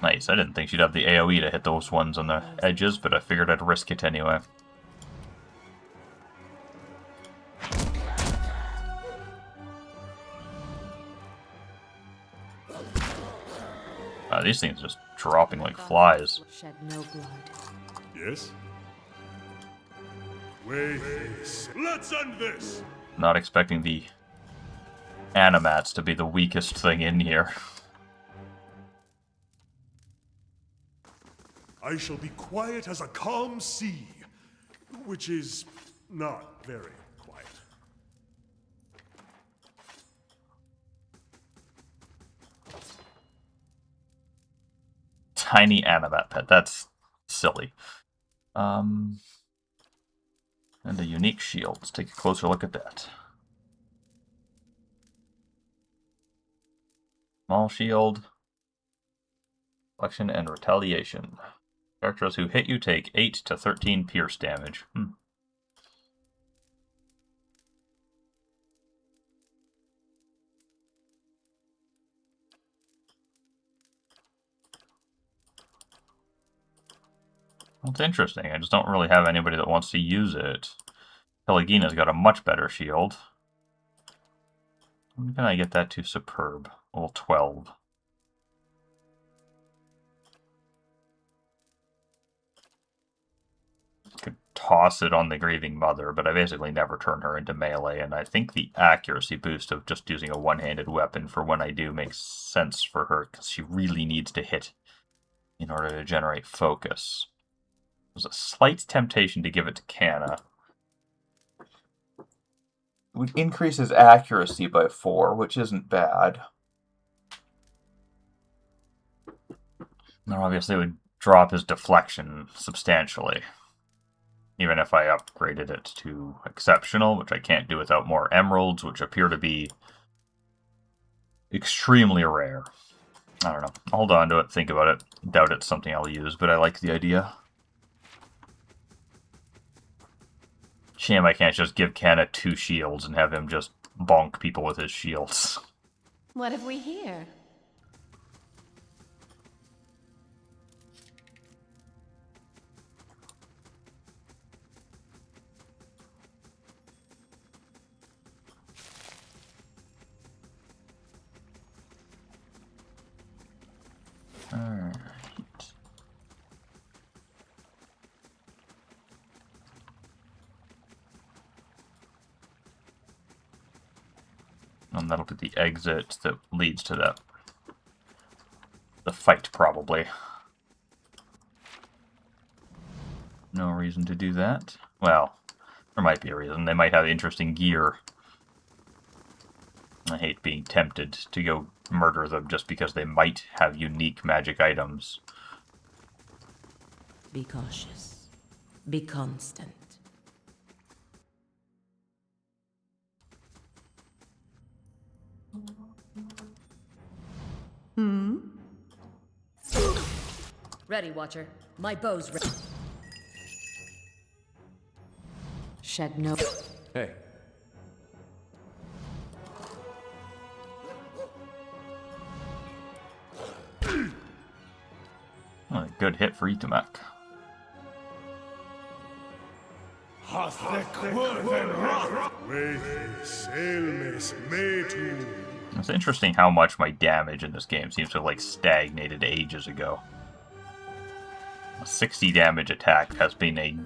Nice, I didn't think she'd have the AoE to hit those ones on the edges, but I figured I'd risk it anyway. These things are just dropping like flies. Shed no blood. Yes? Way let's end this! Not expecting the animats to be the weakest thing in here. I shall be quiet as a calm sea, which is not very quiet. Tiny animat pet, that's silly. And a unique shield. Let's take a closer look at that. Small shield. Reflection and retaliation. Characters who hit you take 8 to 13 pierce damage. Well, it's interesting. I just don't really have anybody that wants to use it. Pelagina's got a much better shield. When can I get that to superb? Level 12. Could toss it on the Grieving Mother, but I basically never turn her into melee, and I think the accuracy boost of just using a one-handed weapon for when I do makes sense for her, because she really needs to hit in order to generate focus. There's a slight temptation to give it to Canna. It would increase his accuracy by 4, which isn't bad. And obviously it would drop his deflection substantially. Even if I upgraded it to exceptional, which I can't do without more emeralds, which appear to be extremely rare. I don't know. I'll hold on to it, think about it. Doubt it's something I'll use, but I like the idea. Shame I can't just give Canna 2 shields and have him just bonk people with his shields. What have we here? Alright. And that'll be the exit that leads to the fight, probably. No reason to do that. Well, there might be a reason. They might have interesting gear. I hate being tempted to go murder them just because they might have unique magic items. Be cautious. Be constant. Ready, Watcher. My bow's ready. Shed no... Hey. Well, a good hit for Itamak. It's interesting how much my damage in this game seems to have like stagnated ages ago. A 60 damage attack has been a,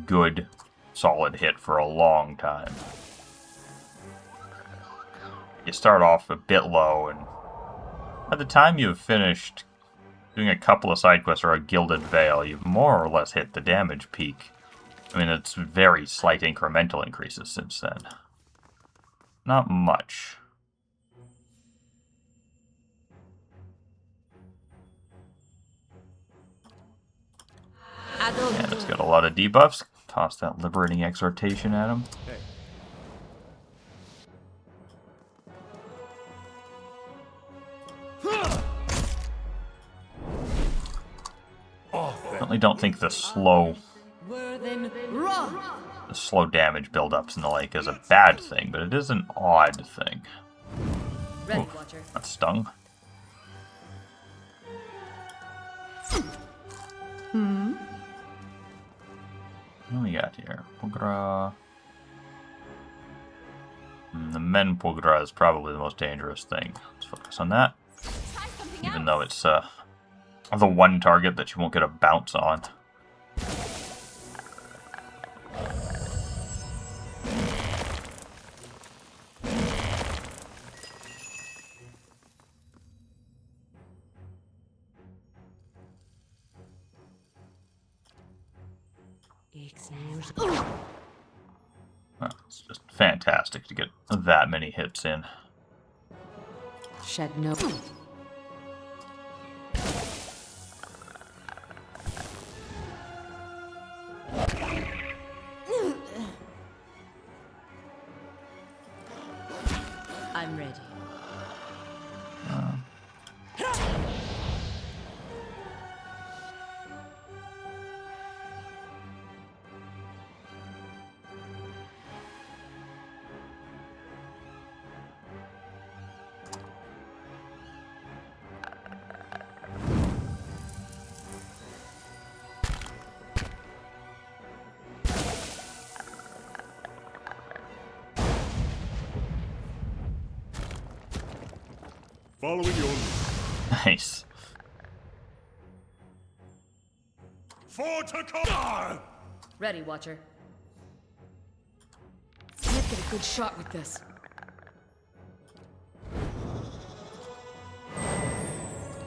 good, solid hit for a long time. You start off a bit low, and by the time you've finished doing a couple of side quests or a Gilded Veil, you've more or less hit the damage peak. I mean, it's very slight incremental increases since then. Not much. And it's got a lot of debuffs. Toss that Liberating Exhortation at him. Hey. Certainly don't think the slow damage buildups and the like is a bad thing, but it is an odd thing. Ready, Watcher. That stung. What do we got here? Pogra. The Men Pogra is probably the most dangerous thing. Let's focus on that. Even though it's the one target that you won't get a bounce on. Well, it's just fantastic to get that many hits in. Shed no... I'm ready. Following your lead. Nice. For to come! Ready, Watcher. Can't get a good shot with this.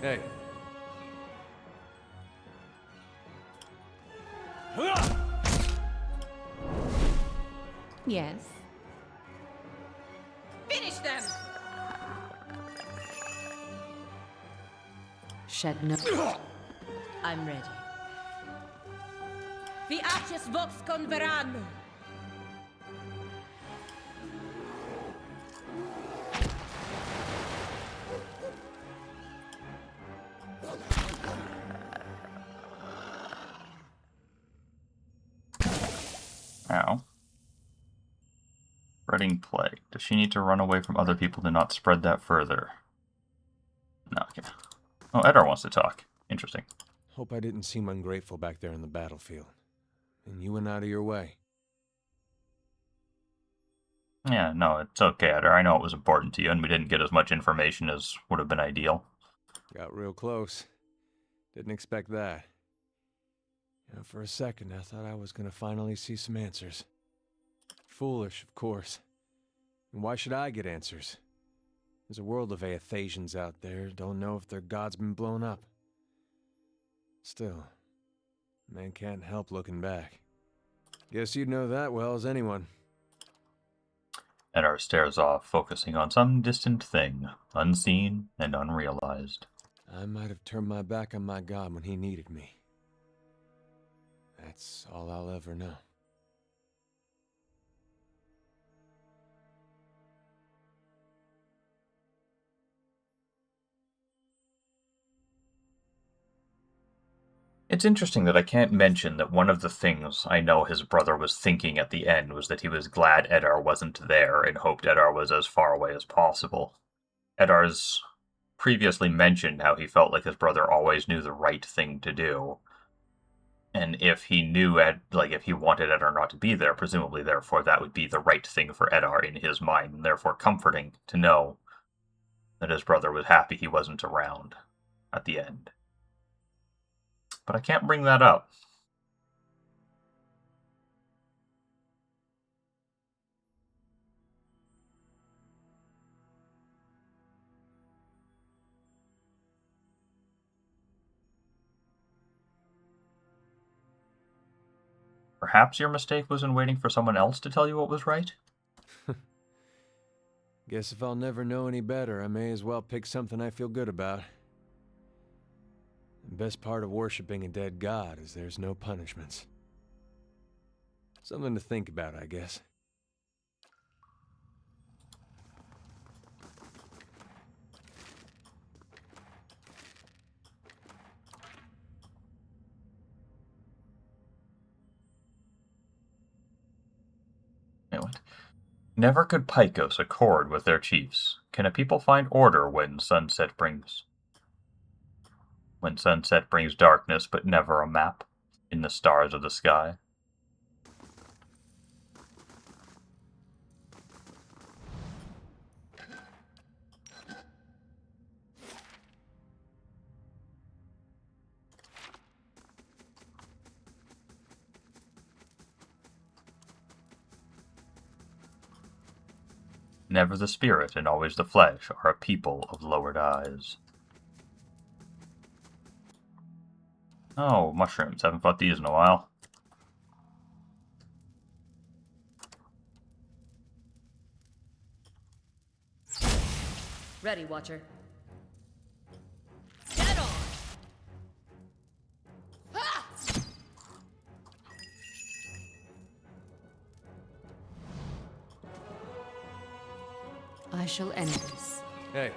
Hey. Yes. Finish them! Shed no... I'm ready. Vi aces vox converano. Ow. Spreading plague. Does she need to run away from other people to not spread that further? No, okay. Oh, Eddar wants to talk. Interesting. Hope I didn't seem ungrateful back there in the battlefield. And you went out of your way. Yeah, no, it's okay, Eddar. I know it was important to you, and we didn't get as much information as would have been ideal. Got real close. Didn't expect that. You know, for a second, I thought I was gonna finally see some answers. Foolish, of course. And why should I get answers? There's a world of Aethasians out there, don't know if their god's been blown up. Still, man can't help looking back. Guess you'd know that well as anyone. Eddar stares off, focusing on some distant thing, unseen and unrealized. I might have turned my back on my god when he needed me. That's all I'll ever know. It's interesting that I can't mention that one of the things I know his brother was thinking at the end was that he was glad Eddar wasn't there and hoped Eddar was as far away as possible. Eddar's previously mentioned how he felt like his brother always knew the right thing to do. And if he knew, if he wanted Eddar not to be there, presumably, therefore, that would be the right thing for Eddar in his mind, and therefore comforting to know that his brother was happy he wasn't around at the end. But I can't bring that up. Perhaps your mistake was in waiting for someone else to tell you what was right? Guess if I'll never know any better, I may as well pick something I feel good about. The best part of worshipping a dead god is there's no punishments. Something to think about, I guess. Anyway. Never could Picos accord with their chiefs. Can a people find order when sunset brings darkness, but never a map in the stars of the sky? Never the spirit and always the flesh are a people of lowered eyes. Oh, mushrooms. Haven't fought these in a while. Ready, Watcher. Get on! Ha! I shall end this. Hey.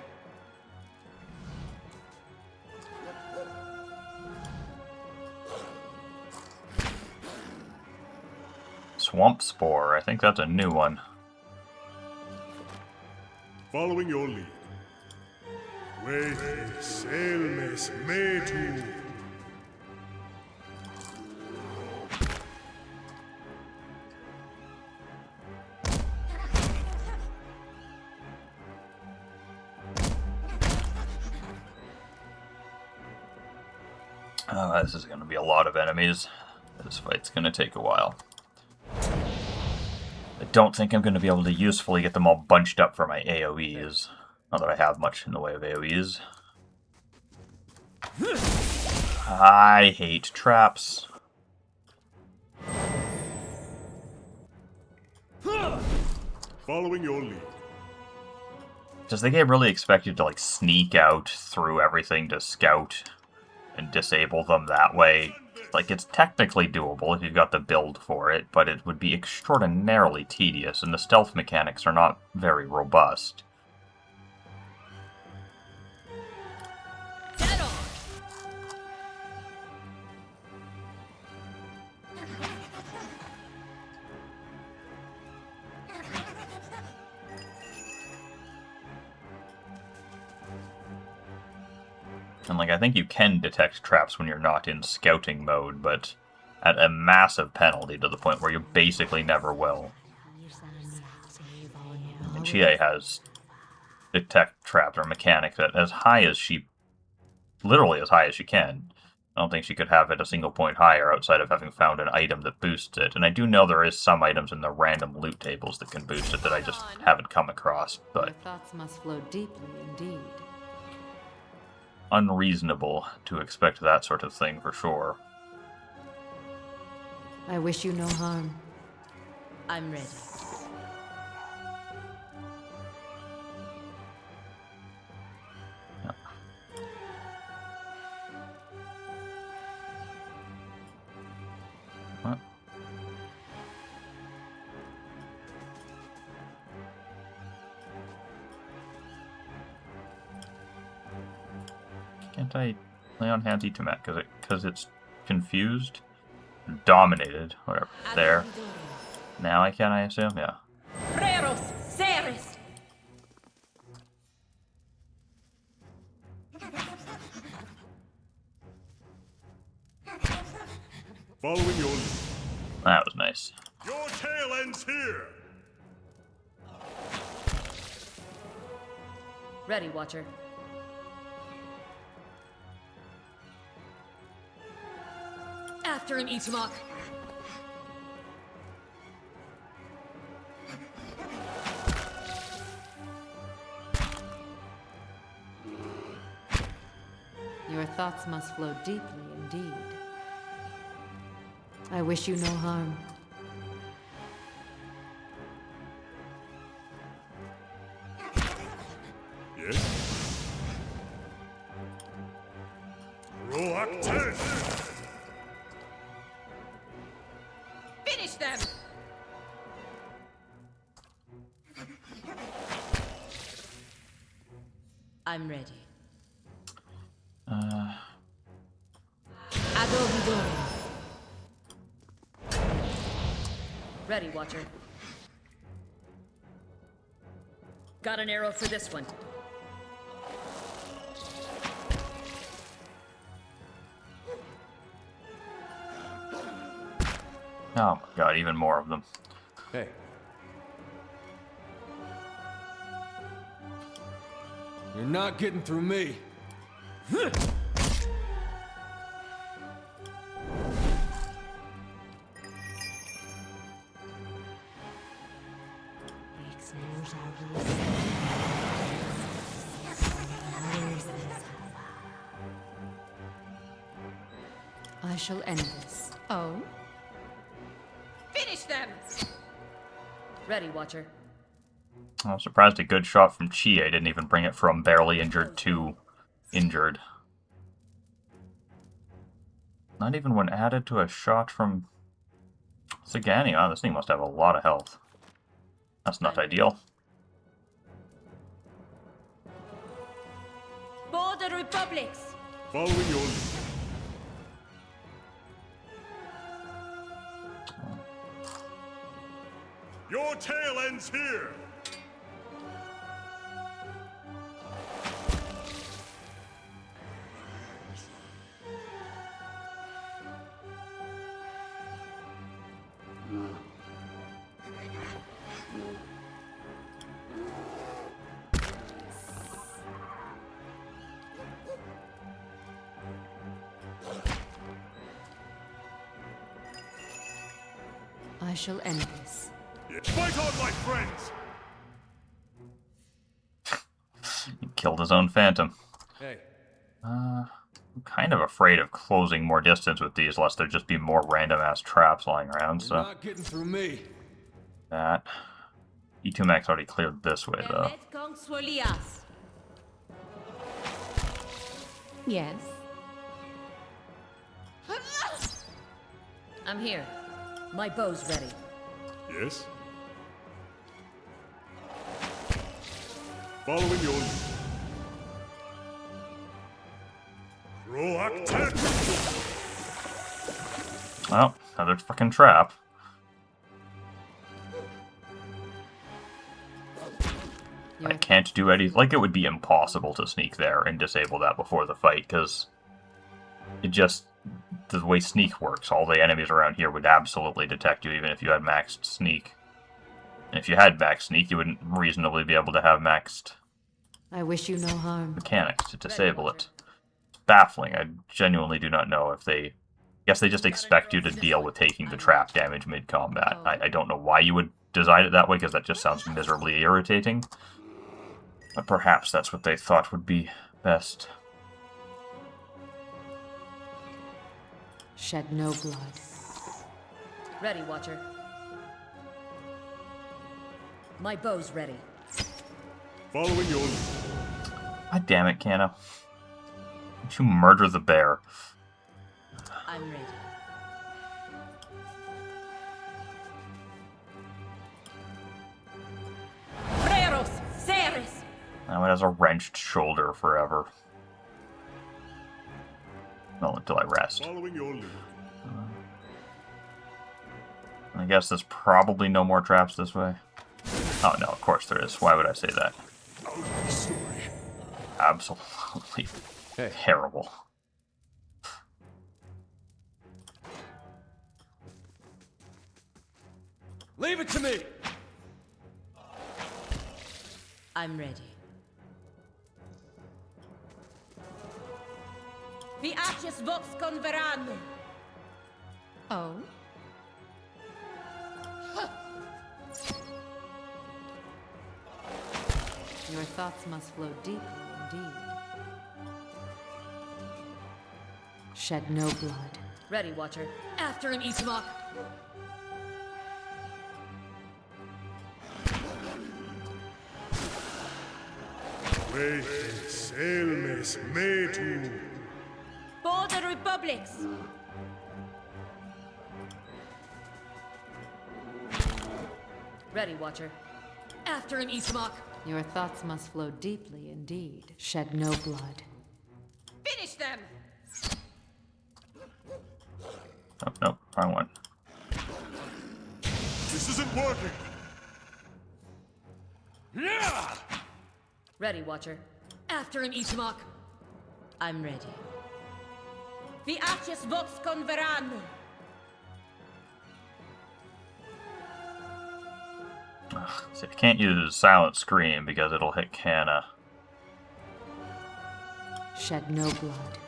Swamp Spore. I think that's a new one. Following your lead. Selmes metu. This is going to be a lot of enemies. This fight's going to take a while. I don't think I'm going to be able to usefully get them all bunched up for my AoEs. Not that I have much in the way of AoEs. I hate traps. Following your lead. Does the game really expect you to, like, sneak out through everything to scout and disable them that way? Like, it's technically doable if you've got the build for it, but it would be extraordinarily tedious, and the stealth mechanics are not very robust. And, like, I think you can detect traps when you're not in scouting mode, but at a massive penalty to the point where you basically never will. And Chie has detect traps or mechanics at as high as she... literally as high as she can. I don't think she could have it a single point higher outside of having found an item that boosts it. And I do know there is some items in the random loot tables that can boost it that I just haven't come across, but... Your thoughts must flow deeply indeed. Unreasonable to expect that sort of thing for sure. I wish you no harm. I'm ready. Yeah. What? Can't I lay on hands to Matt because it's confused? Dominated, whatever. There. Now I can, I assume? Yeah. Freros, Ceres! Following your lead. That was nice. Your tail ends here! Ready, Watcher. After him, Itamok! Your thoughts must flow deeply indeed. I wish you no harm. Yes? Roak 10! Finish them! I'm ready. Adobidori. Ready, Watcher. Got an arrow for this one. Oh my god, even more of them. Hey. You're not getting through me. I shall end this. Oh? Finish them! Ready, Watcher. I'm surprised a good shot from Chie didn't even bring it from barely injured to injured. Not even when added to a shot from Sagani. Wow, this thing must have a lot of health. That's not ideal. Border Republics! Following your lead. Your tail ends here! special enemies. Fight on, my friends! He killed his own phantom. Hey. I'm kind of afraid of closing more distance with these, lest there just be more random-ass traps lying around, so... You're not getting through me. That. E2 Max already cleared this way, though. Yes. I'm here. My bow's ready. Yes? Following your lead. Proactive! Well, another fucking trap. I can't do any... Like, it would be impossible to sneak there and disable that before the fight, because... It just... The way sneak works, all the enemies around here would absolutely detect you, even if you had maxed sneak. And if you had maxed sneak, you wouldn't reasonably be able to have maxed... I wish you no harm. mechanics to disable it. It's baffling. I genuinely do not know if they... I guess they just expect you to deal with taking the trap damage mid-combat. I don't know why you would design it that way, because that just sounds miserably irritating. But perhaps that's what they thought would be best. Shed no blood. Ready, Watcher. My bow's ready. Following your lead. God damn it, Canna. Don't you murder the bear. I'm ready. Freros, Ceres! Now it has a wrenched shoulder forever. Well, until I rest. Following your lead. I guess there's probably no more traps this way. Oh no, of course there is. Why would I say that? Absolutely terrible. Leave it to me! I'm ready. Vi aces vox converano. Oh? Your thoughts must flow deeply indeed. Shed no blood. Ready, Watcher. After him, Ismok. Vetes elmes metu. For the Republics. Ready, Watcher. After him, Ismok. Your thoughts must flow deeply indeed. Shed no blood. Finish them! Oh, nope, wrong one. This isn't working. Yeah! Ready, Watcher. After him, Ismok. I'm ready. Vi aces vox converano. See, I can't use Silent Scream because it'll hit Canna. Shed no blood.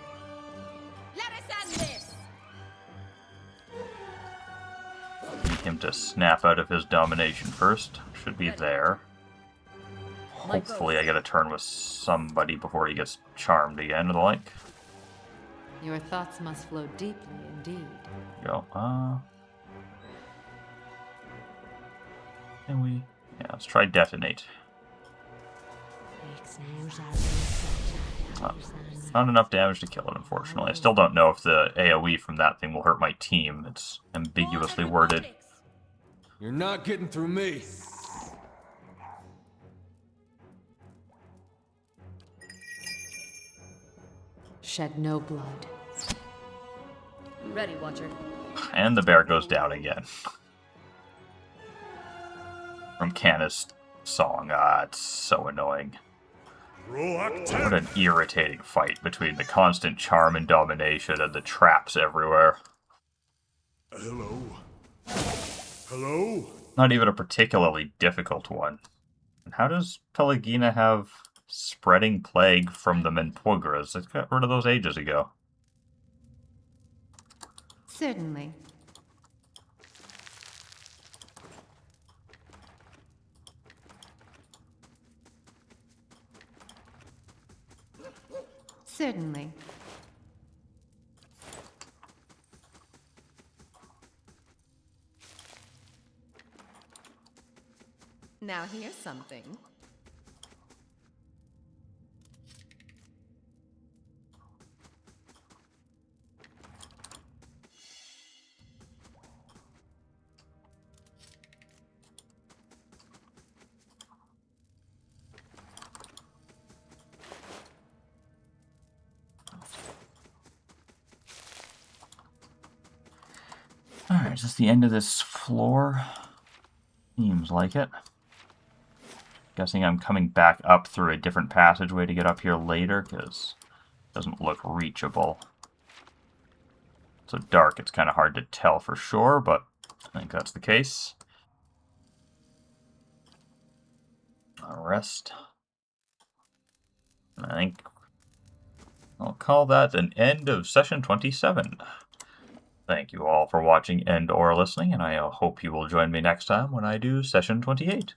Let us end this! Need him to snap out of his domination first. Should be there. Hopefully I get a turn with somebody before he gets charmed again or the like. Your thoughts must flow deeply indeed. Go. Can we... Yeah, let's try detonate. Oh, not enough damage to kill it, unfortunately. I still don't know if the AoE from that thing will hurt my team. It's ambiguously worded. You're not getting through me. Shed no blood. Ready, Watcher. And the bear goes down again. From Canna's song. Ah, it's so annoying. What an irritating fight between the constant charm and domination and the traps everywhere. Hello? Hello? Not even a particularly difficult one. And how does Pelagina have spreading plague from the Menpugras? It got rid of those ages ago. Certainly. Certainly. Now here's something. Alright, is this the end of this floor? Seems like it. Guessing I'm coming back up through a different passageway to get up here later, because it doesn't look reachable. So dark, it's kind of hard to tell for sure, but I think that's the case. Rest. I think I'll call that an end of session 27. Thank you all for watching and or listening, and I hope you will join me next time when I do session 28.